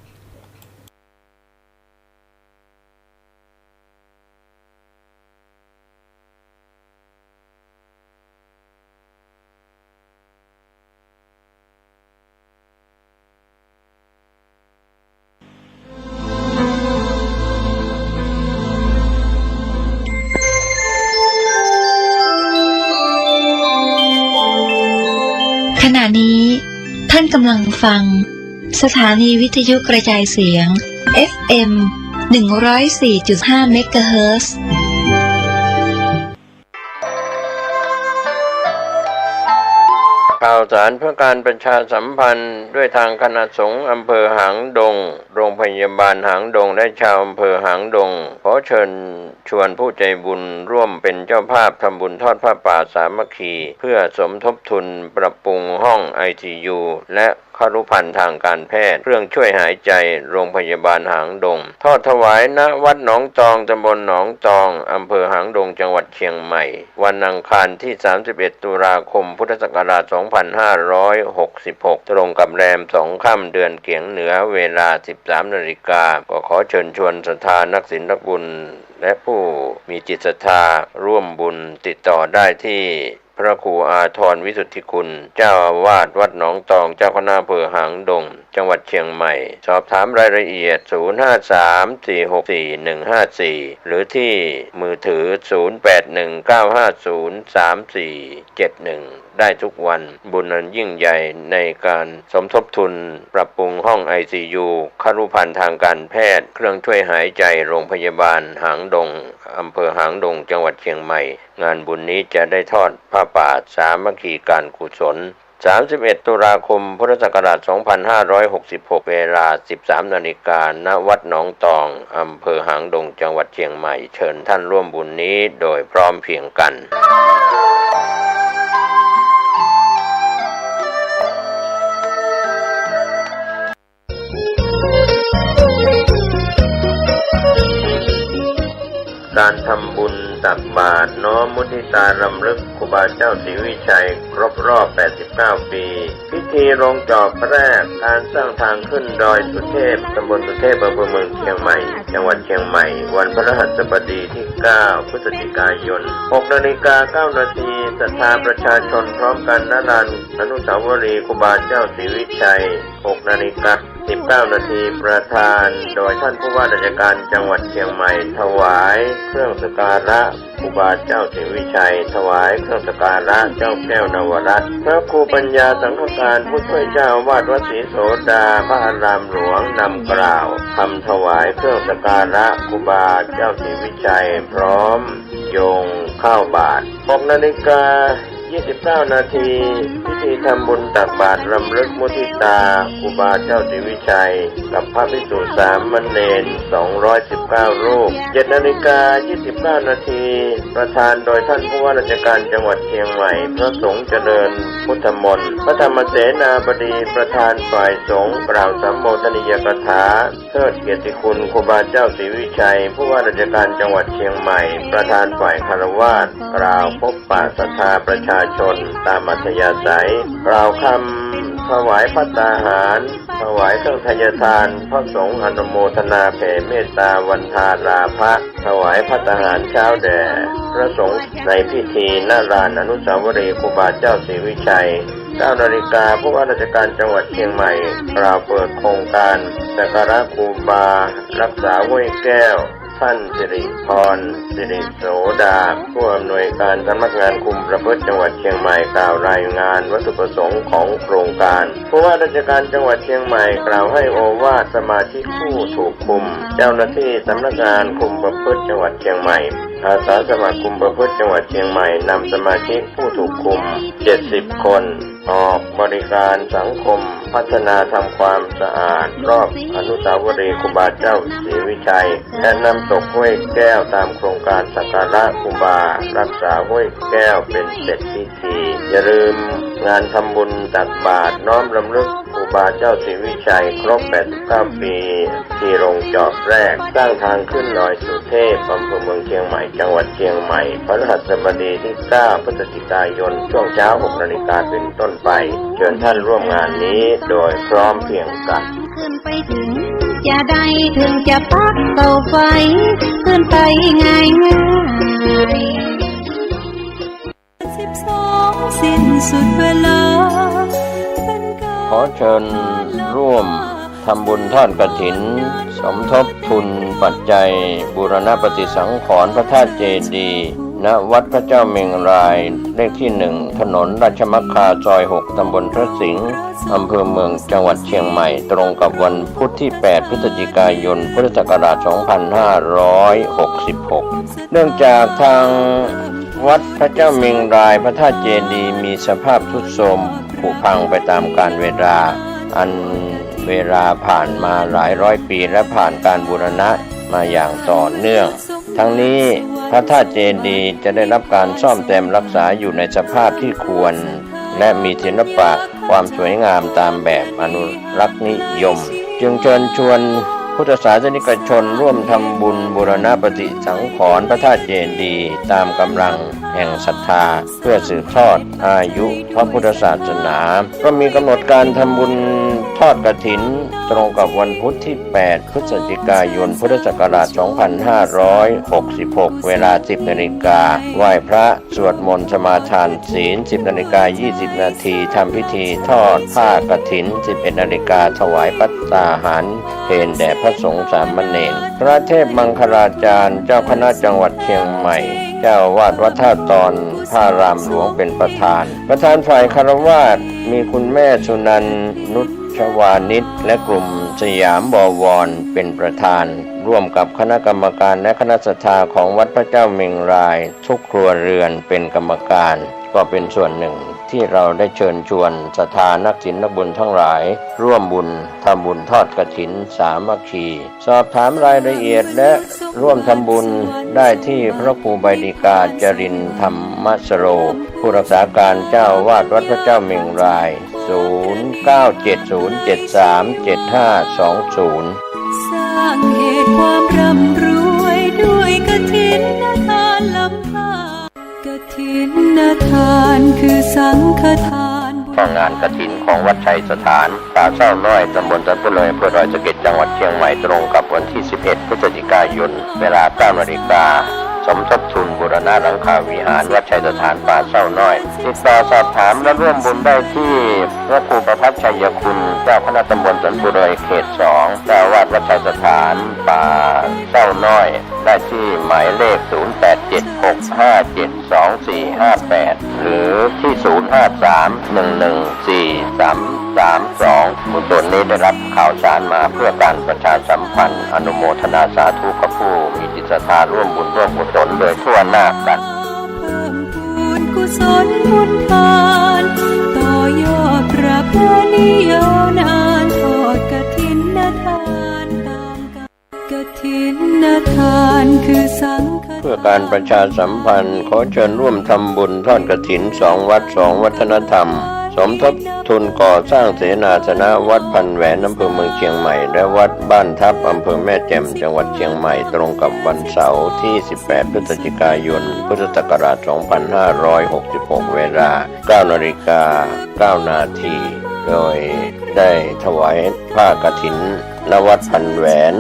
ขณะนี้ท่านกำลังฟังสถานีวิทยุกระจายเสียง FM 104.5 เมกะเฮิรตซ์ข่าวสารเพื่อการประชาสัมพันธ์ด้วยทางคณะสงฆ์อำเภอหางดงโรงพยาบาลหางดงและชาวอำเภอหางดงขอเชิญชวนผู้ใจบุญร่วมเป็นเจ้าภาพทำบุญทอดผ้าป่าสามัคคีเพื่อสมทบทุนปรับปรุงห้อง ICU และ ครุภัณฑ์ทางการแพทย์เครื่องช่วยหายใจโรงพยาบาลหางดงทอดถวายณวัดหนองตองตำบลหนองตองอำเภอหางดงจังหวัดเชียงใหม่วันอังคารที่31ตุลาคมพุทธศักราช2566ตรงกับแรม2 ค่ำเดือนเกียงเหนือเวลา 13 นาฬิกาก็ขอเชิญชวนศรัทธานักศีลนักบุญและผู้มีจิตศรัทธาร่วมบุญติดต่อได้ที่พระครูอาทรวิสุทธิคุณเจ้าอาวาสวัดหนองตองเจ้าคณะอำเภอหางดงจังหวัดเชียงใหม่สอบถามรายละเอียด0534641154หรือที่มือถือ0819503471ได้ทุกวันบุญอันยิ่งใหญ่ในการสมทบทุนปรับปรุงห้อง ICU ครุภัณฑ์ทางการแพทย์เครื่องช่วยหายใจโรงพยาบาลหางดงอำเภอหางดงจังหวัดเชียงใหม่งานบุญนี้จะได้ทอดผ้าป่าสามัคคีการกุศล31 ตุลาคมพุทธศักราช2566เวลา 13 นาฬิกาณวัดหนองตองอำเภอหางดงจังหวัดเชียงใหม่เชิญท่านร่วมบุญนี้โดยพร้อมเพรียงกันการทำบุญตักบาตรน้อมมุทิตารำลึกครูบาเจ้าศรีวิชัยครบรอบ 89 ปีพิธีลงจอบแรกการสร้างทางขึ้นดอยสุเทพตำบลสุเทพอำเภอเมืองเชียงใหม่จังหวัดเชียงใหม่วันพฤหัสบดีที่ 9 พฤศจิกายน 6:09 นาทีศรัทธาประชาชนพร้อมกันณลานอนุสาวรีย์ครูบาเจ้าศรีวิชัย 6:19 นาทีประธานโดยท่านผู้ว่าราชการจังหวัดเชียงใหม่ถวายเครื่องสักการะครูบาเจ้าศรีวิชัยถวายเครื่องสักการะเจ้าแก้วนวรัตน์พระครูปัญญาสังฆการผู้ช่วยเจ้าอาวาสวัดศรีโสดาพระอารามหลวงนำกล่าวทำถวายเครื่องสักการะครูบาเจ้าศรีวิชัยพร้อมโยงข้าวบาตร 6:29 นาทีพิธีทำบุญตักบาตรรำลึกมุทิตาครูบาเจ้าศรีวิชัยกับพระภิกษุสามเณร219 รูป 7:29 นาทีประธานโดยท่านผู้ว่าราชการจังหวัดเชียงใหม่พระสงฆ์เจริญพุทธมนต์พระธรรมเสนาบดีประธานฝ่ายสงฆ์กล่าวสัมโมทนียกถาเทิดเกียรติคุณครูบาเจ้าศรีวิชัยผู้ว่าราชการจังหวัดเชียงใหม่ประธานฝ่ายคฤหัสถ์กล่าวพบปะศรัทธาประชาชนตามอัธยาศัยกล่าวคำถวายภัตตาหารถวายเครื่องทายทานพระสงฆ์อนุโมทนาแผ่เมตตาวันทาราภะถวายภัตตาหารเช้าแด่พระสงฆ์ในพิธีณลานอนุสาวรีย์ครูบาเจ้าศรีวิชัย 9 นาฬิกาผู้ว่าราชการจังหวัดเชียงใหม่กล่าวเปิดโครงการสักการะครูบารักษาห้วยแก้วท่านสิริพรสิริโสดาผู้อำนวยการสำนักงานคุมประพฤติจังหวัดเชียงใหม่กล่าวรายงานวัตถุประสงค์ของโครงการผู้ว่าราชการจังหวัดเชียงใหม่กล่าวให้โอวาทสมาชิกผู้ถูกคุมเจ้าหน้าที่สำนักงานคุมประพฤติจังหวัดเชียงใหม่อาสาสมัครคุมประพฤติจังหวัดเชียงใหม่นำสมาชิกผู้ถูกคุม70 คนออกบริการสังคมพัฒนาทำความสะอาดรอบอนุสาวรีย์ครูบาเจ้าศรีวิชัยและนำตกห้วยแก้วตามโครงการสักการะครูบารักษาห้วยแก้วเป็นเสร็จพิธีอย่าลืมงานทำบุญตักบาตรน้อมรำลึกครูบาเจ้าศรีวิชัยครบ 89 ปีที่ลงจอบแรกสร้างทางขึ้นดอยสุเทพอำเภอเมืองเชียงใหม่จังหวัดเชียงใหม่พฤหัสบดีที่ 9 พฤศจิกายนช่วงเช้า 6 นาฬิกาเป็นต้นไปเชิญท่านร่วมงานนี้โดยพร้อมเพรียงกันขึ้นไปถึงจะได้ถึงจะปักเตาไฟขึ้นไปง่ายสิ้นสุดเวลาขอเชิญร่วมทำบุญทอดกฐินสมทบทุนปัจจัยบูรณปฏิสังขรณ์พระธาตุเจดีย์ณวัดพระเจ้าเมงรายเลขที่ 1 ถนนราชมัคคาซอย 6 ตำบลพระสิงห์อำเภอเมืองจังหวัดเชียงใหม่ตรงกับวันพุธที่ 8 พฤศจิกายน พุทธศักราช 2566 เนื่องจากทางวัดพระเจ้าเมงรายพระธาตุเจดีย์มีสภาพทรุดโทรมผุพังไปตามกาลเวลาอันเวลาผ่านมาหลายร้อยปีและผ่านการบูรณะมาอย่างต่อเนื่องทั้งนี้พระธาตุเจดีย์จะได้รับการซ่อมแซมรักษาอยู่ในสภาพที่ควรและมีศิลปะ ความสวยงามตามแบบอนุรักษ์นิยมจึงเชิญชวนพุทธศาสนิกชนร่วมทำบุญบูรณปฏิสังขรณ์พระธาตุเจดีย์ตามกำลังแห่งศรัทธาเพื่อสืบทอดอายุพระพุทธศาสนาก็มีกำหนดการทำบุญทอดกฐินตรงกับวันพุธที่ 8 พฤศจิกายน พุทธศักราช 2566 เวลา 10 นาฬิกาไหว้พระสวดมนต์สมาทานศีล 10 นาฬิกา 20 นาทีทำพิธีทอดผ้ากฐิน 11 นาฬิกาถวายภัตตาหารเพลแด่พระสงฆ์สามเณรพระเทพมังคลาจารย์เจ้าคณะจังหวัดเชียงใหม่เจ้าวาดวัดท่าตอนพระรามหลวงเป็นประธานฝ่ายคฤหัสถ์มีคุณแม่สุนันท์นุชวานิชและกลุ่มสยามบวรเป็นประธานร่วมกับคณะกรรมการและคณะศรัทธาของวัดพระเจ้าเมงรายทุกครัวเรือนเป็นกรรมการก็เป็นส่วนหนึ่งที่เราได้เชิญชวนศรัทธานักศีลนักบุญทั้งหลายร่วมบุญทำบุญทอดกฐินสามัคคีสอบถามรายละเอียดและร่วมทำบุญได้ที่พระครูใบดิกาจรินธรรมสโรผู้รักษาการเจ้าวาดวัดพระเจ้าเมงราย0970737520สร้างเหตุความร่ำรวยด้วยกฐินทานลำพากฐินทานคือสังฆทานก็งานกฐินของวัดชัยสถานป่าเศร้าน้อยตำบลตะปุเลยอำเภอดอยสะเก็ดจังหวัดเชียงใหม่ตรงกับวันที่ 11 พฤศจิกายน เวลา 9 นาฬิกาสมทบทุนบูรณะหลังคาวิหารวัดชัยสถานป่าเศร้าน้อยติดต่อสอบถามและร่วมบุญได้ที่พระครูประพัฒน์ชัยคุณเจ้าคณะตำบลสันปุเรยเขต 2เจ้าวาดวัดชัยสถานป่าเศร้าน้อยได้ที่หมายเลข 0876572458 หรือที่ 0531143332 ผู้ตนนี้ได้รับข่าวสารมาเพื่อการประชาสัมพันธ์อนุโมทนาสาธุกับผู้มีจิตศรัทธาร่วมบุญร่วมกุศลโดยทั่วหน้ากันเพิ่มพูนกุศลบุญทานต่อยอดประเพณียาวนานทอดกฐินทานตามกฐินทานคือสังฆเพื่อการประชาสัมพันธ์ขอเชิญร่วมทำบุญทอดกฐิน2 วัด 2 วัฒนธรรมสมทบทุนก่อสร้างเสนาสนะวัดพันแหวนอำเภอเมืองเชียงใหม่และวัดบ้านทับอำเภอแม่แจ่มจังหวัดเชียงใหม่ตรงกับวันเสาร์ที่ 18 พฤศจิกายน พุทธศักราช 2566 เวลา 9 นาฬิกา 9 นาที โดยได้ถวายผ้ากฐินณวัดพันแหวน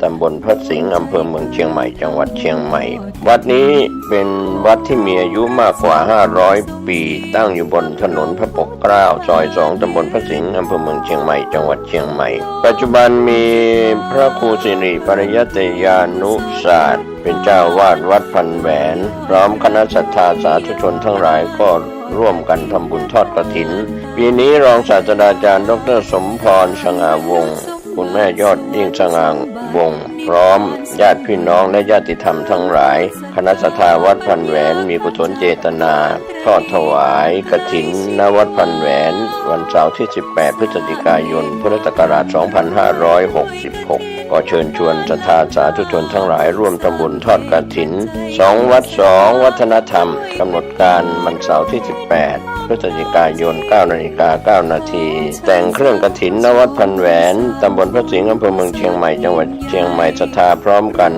ตำบลพระสิงห์อำเภอเมืองเชียงใหม่จังหวัดเชียงใหม่วัดนี้เป็นวัดที่มีอายุมากกว่า500 ปีตั้งอยู่บนถนนพระปกเกล้าซอย 2ตำบลพระสิงห์อำเภอเมืองเชียงใหม่จังหวัดเชียงใหม่ปัจจุบันมีพระครูสิริปริยัตยานุศาสตร์เป็นเจ้าวาดวัดพันแหวนพร้อมคณะศรัทธาสาธุชนทั้งหลายก็ร่วมกันทำบุญทอดกฐินปีนี้รองศาสตราจารย์ดร.สมพรสง่าวงศ์คุณแม่ยอดยิ่งสง่าวงศ์พร้อมญาติพี่น้องและญาติธรรมทั้งหลายคณะศรัทธาวัดพันแหวนมีกุศลเจตนาทอดถวายกฐินณวัดพันแหวนวันเสาร์ที่ 18 พฤศจิกายน พุทธศักราช 2566 ก็เชิญชวนศรัทธาสาธุชนทั้งหลายร่วมทำบุญทอดกฐิน2 วัด 2 วัฒนธรรมกำหนดการวันเสาร์ที่ 18 พฤศจิกายน 9 นาฬิกา 9 นาทีแต่งเครื่องกฐินณวัดพันแหวนตำบลพระสิงห์อำเภอเมืองเชียงใหม่จังหวัดเชียงใหม่ศรัทธาพร้อมกัน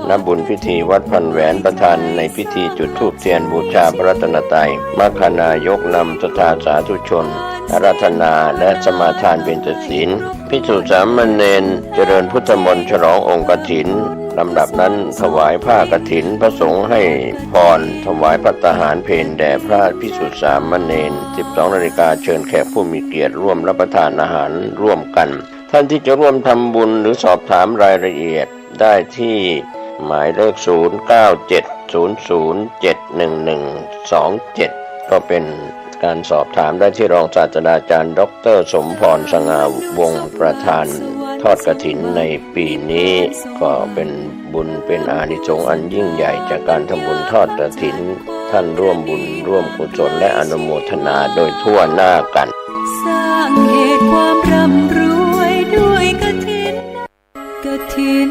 ณบุญพิธีวัดพันแหวนประธานในพิธีจุดธูปเทียนบูชาพระรัตนตรัยมัคคณายกนำศรัทธาสาธุชนอาราธนาและสมาทานเบญจศีลภิกษุสามเณรเจริญพุทธมนต์ฉลององค์กฐินลำดับนั้นถวายผ้ากฐินพระสงฆ์ให้พรถวายภัตตาหารเพลแด่พระภิกษุสามเณร 12 นาฬิกาเชิญแขกผู้มีเกียรติร่วมรับประทานอาหารร่วมกันท่านที่จะร่วมทำบุญหรือสอบถามรายละเอียดได้ที่หมายเลข 0970071127 ก็เป็นการสอบถามได้ที่รองศาสตราจารย์ดร.สมพรสง่าวงศ์ประธานทอดกฐินในปีนี้ก็เป็นบุญเป็นอานิสงส์อันยิ่งใหญ่จากการทำบุญทอดกฐินท่านร่วมบุญร่วมกุศลและอนุโมทนาโดยทั่วหน้ากันสร้างเหตุความร่ำรวยด้วยกฐิน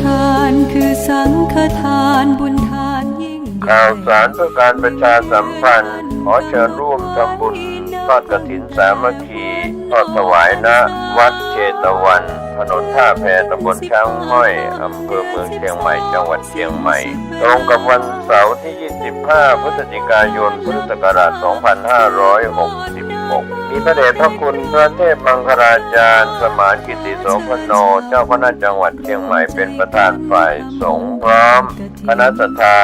ทานคือสังฆทานบุญทานยิ่ง ข่าวสารเพื่อการประชาสัมพันธ์ขอเชิญร่วมทำบุญ ทอดกฐินสามัคคีทอดถวายณวัดเชตวันถนนท่าแพตำบลช้างห้อยอำเภอเมืองเชียงใหม่จังหวัดเชียงใหม่ตรงกับวันเสาร์ที่25พฤศจิกายนพุทธศักราช2566มีพระเดชพระคุณพระเทพมังคลาจารย์สมานกิติโสพโนเจ้าคณะจังหวัดเชียงใหม่เป็นประธานฝ่ายสงฆ์พร้อมคณะศรัทธา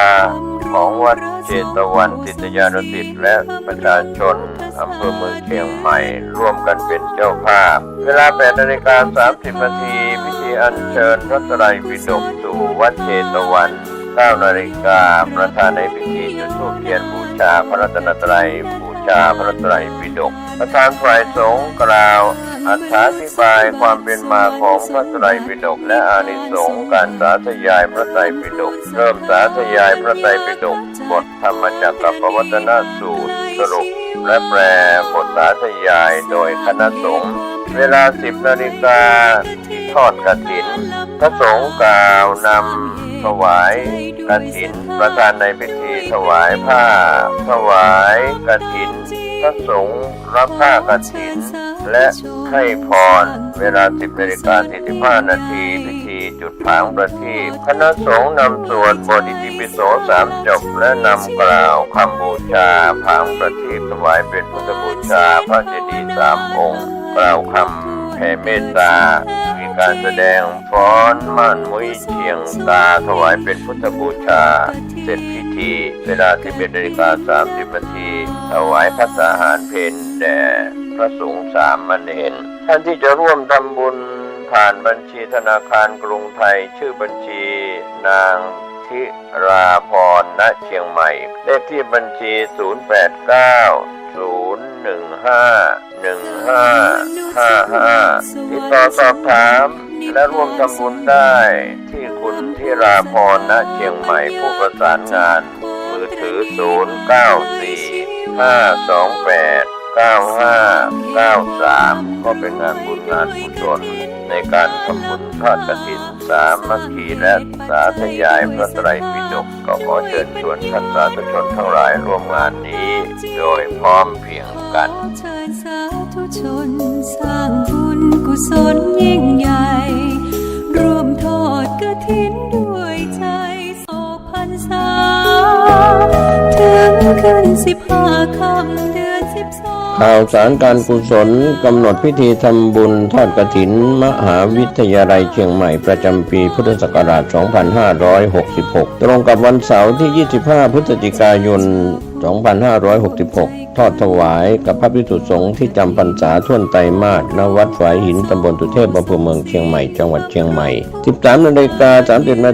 ของวัดเชตวันศิษยานุศิษย์และประชาชนอำเภอเมืองเชียงใหม่ร่วมกันเป็นเจ้าภาพเวลา 8:30 น.พิธีอัญเชิญพระไตรปิฎกสู่วัดเชตวัน 9 นาฬิกาประธานในพิธีจุดธูปเทียนบูชาพระรัตนตรัยบูชาพระไตรปิฎกประธานฝ่ายสงฆ์กล่าวอธิบายความเป็นมาของพระไตรปิฎกและอานิสงส์การสาธยายพระไตรปิฎกเริ่มสาธยายพระไตรปิฎกบทธรรมจักรปวัตตนสูตรสรุปและแปลบทสาธยายโดยคณะสงฆ์เวลา 10 นาฬิกาที่ทอดกฐินพระสงฆ์กล่าวนำถวายกฐินประธานในพิธีถวายผ้าถวายกฐินพระสงฆ์รับผ้ากฐินและให้พรเวลา 10:45 น.พิธีจุดผางประทีปคณะสงฆ์นำสวดบทอิติปิโส3 จบและนำกล่าวคำบูชาผางประทีปถวายเป็นพุทธบูชาพระเจดีย์3 องค์กล่าวคำแผ่เมตตามีการแสดงฟ้อนม่านมุ้ยเชียงตาถวายเป็นพุทธบูชาเสร็จพิธีเวลา 11:30 น.ถวายพระสาหารเพลแด่พระสงฆ์สามเณรท่านที่จะร่วมทำบุญผ่านบัญชีธนาคารกรุงไทยชื่อบัญชีนางธิราพร ณ เชียงใหม่เลขที่บัญชี 089-015-1555 ติดต่อสอบถามและร่วมทำบุญได้ที่คุณธิราพร ณ เชียงใหม่ผู้ประสานงานมือถือ 094-528-9593 ก็เป็นงานบุญงานกุศลในการทำบุญทอดกฐินสามัคคีและสาธยายพระไตรปิฎกก็ขอเชิญชวนท่านสาธุชนทั้งหลายร่วมงานนี้โดยพร้อมเพรียงกันเชิญสาธุชนสร้างบุญกุศลยิ่งใหญ่ร่วมทอดกฐินด้วยใจโศกพรรษาถึงขึ้น15 ค่ำเดือน 12ข่าวสารการกุศลกำหนดพิธีทำบุญทอดกฐินมหาวิทยาลัยเชียงใหม่ประจำปีพุทธศักราช 2566 ตรงกับวันเสาร์ที่ 25 พฤศจิกายน 2566 ทอดถวายกับพระภิกษุสงฆ์ที่จำพรรษาท่วนไตรมาส ณ วัดฝายหิน ตำบลสุเทพ อำเภอเมืองเชียงใหม่ จังหวัดเชียงใหม่ 13:30 น.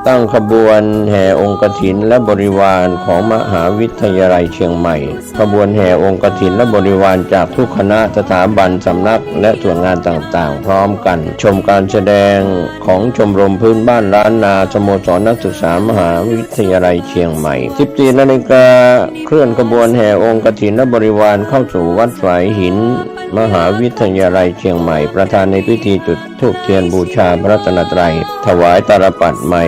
ตั้งขบวนแห่องค์กฐินและบริวารของมหาวิทยาลัยเชียงใหม่ขบวนแห่องค์กฐินและบริวารจากทุกคณะสถาบันสำนักและส่วนงานต่างๆพร้อมกันชมการแสดงของชมรมพื้นบ้านล้านนาสโมสรนักศึกษามหาวิทยาลัยเชียงใหม่ 14 นาฬิกาเคลื่อนขบวนแห่องค์กฐินและบริวารเข้าสู่วัดฝายหินมหาวิทยาลัยเชียงใหม่ประธานในพิธีจุดธูปเทียนบูชาพระรัตนตรัยถวายตาลปัตรใหม่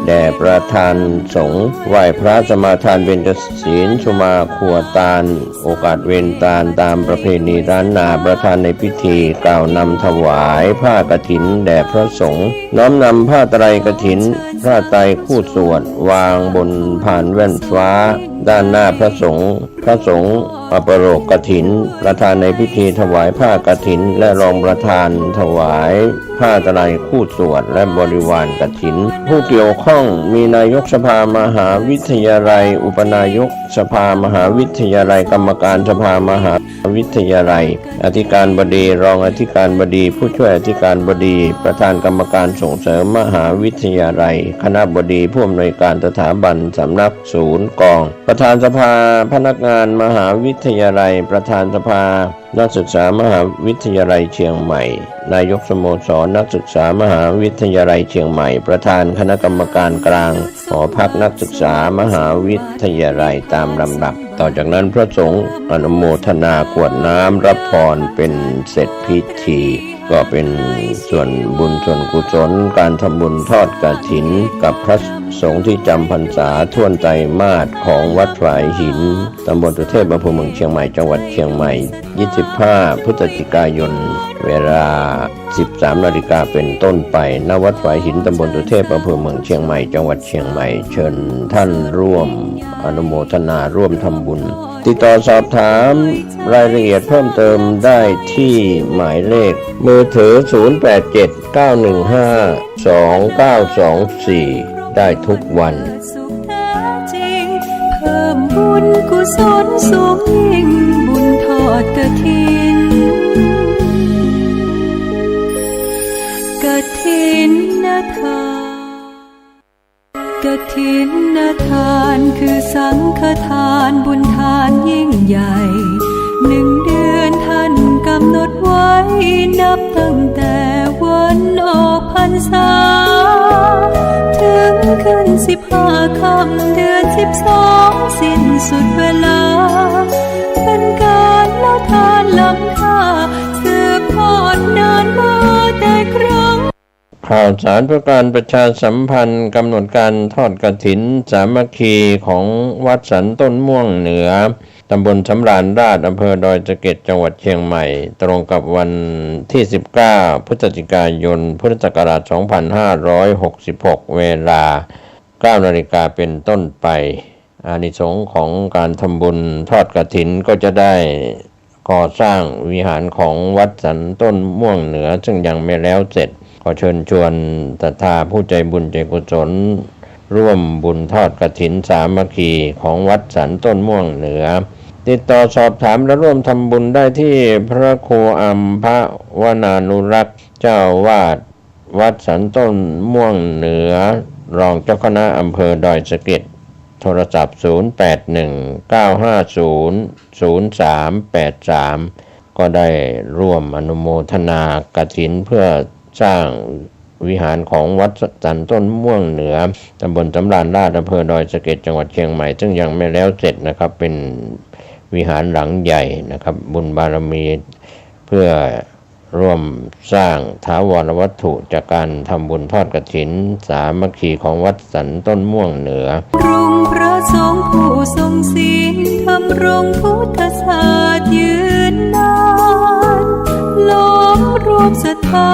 แด่ประธานสงฆ์ไหว้พระสมาทานเบญจศีลสุมาครัวตาลโอกาสเวรตาลตามประเพณีล้านนาประธานในพิธีกล่าวนำถวายผ้ากฐินแด่พระสงฆ์น้อมนำผ้าไตรกฐินผ้าไตรคู่สวดวางบนพานแว่นฟ้าด้านหน้าพระสงฆ์อปโรกกฐินประธานในพิธีถวายผ้ากฐินและรองประธานถวายผ้าไตรคู่สวดและบริวารกฐินผู้เกี่ยวข้องมีนายกสภามหาวิทยาลัยอุปนายกสภามหาวิทยาลัยกรรมการสภามหาวิทยาลัยอธิการบดีรองอธิการบดีผู้ช่วยอธิการบดีประธานกรรมการส่งเสริมมหาวิทยาลัยคณบดีผู้อำนวยการสถาบันสำนักศูนย์กองประธานสภาพนักงานมหาวิทยาลัยประธานสภา นักศึกษามหาวิทยาลัยเชียงใหม่นายกสโมสรนักศึกษามหาวิทยาลัยเชียงใหม่ประธานคณะกรรมการกลางหอพักนักศึกษามหาวิทยาลัยตามลำดับต่อจากนั้นพระสงฆ์อนุโมทนากรวดน้ำรับพรเป็นเสร็จพิธีก็เป็นส่วนบุญส่วนกุศลการทำบุญทอดกฐินกับพระสงฆ์ที่จำพรรษาท่วนไตรมาสของวัดฝายหินตำบลสุเทพอำเภอเมืองเชียงใหม่จังหวัดเชียงใหม่25 พฤศจิกายนเวลา 13 นาฬิกาเป็นต้นไปณวัดฝายหินตำบลสุเทพอำเภอเมืองเชียงใหม่จังหวัดเชียงใหม่เชิญท่านร่วมอนุโมทนาร่วมทำบุญติดต่อสอบถามรายละเอียดเพิ่มเติมได้ที่หมายเลขมือถือ 0879152924 ได้ทุกวัน สุขแท้จริงเพิ่มบุญกุศลสูงยิ่งบุญทอดกฐินกฐินทานกฐินทานคือสังฆทานบุญทานยิ่งใหญ่1 เดือนท่านกำหนดไว้นับตั้งแต่วันออกพรรษาถึงขึ้น15 ค่ำเดือน 12สิ้นสุดเวลาเป็นการละทานล้ำค่าสืบทอดนานมาแต่ครั้งข่าวสารเพื่อการประชาสัมพันธ์กำหนดการทอดกฐินสามัคคีของวัดสันต้นม่วงเหนือตำบลสำราญราชอำเภอดอยสะเก็ดจังหวัดเชียงใหม่ตรงกับวันที่19 พฤศจิกายนพุทธศักราช 2566 เวลา 9 นาฬิกาเป็นต้นไปอานิสงส์ของการทำบุญทอดกฐินก็จะได้ก่อสร้างวิหารของวัดสันต้นม่วงเหนือซึ่งยังไม่แล้วเสร็จขอเชิญชวนศรัทธาผู้ใจบุญใจกุศลร่วมบุญทอดกฐินสามัคคีของวัดสันต้นม่วงเหนือติดต่อสอบถามและร่วมทำบุญได้ที่พระครูอัมพวนานุรักษ์เจ้าวาดวัดสันต้นม่วงเหนือรองเจ้าคณะอำเภอดอยสะเก็ดโทรศัพท์ 0819500383 ก็ได้ร่วมอนุโมทนากฐินเพื่อสร้างวิหารของวัดสันต้นม่วงเหนือตำบลสำราญราชอำเภอดอยสะเก็ดจังหวัดเชียงใหม่ซึ่งยังไม่แล้วเสร็จนะครับเป็นวิหารหลังใหญ่นะครับบุญบารมีเพื่อร่วมสร้างถาวรวัตถุจากการทำบุญทอดกฐินสามัคคีของวัดสันต้นม่วงเหนือรุ่งพระสงฆ์ผู้ทรงศีลทำรงพุทธศาสตร์ยืนนานล้อมรวมศรัทธา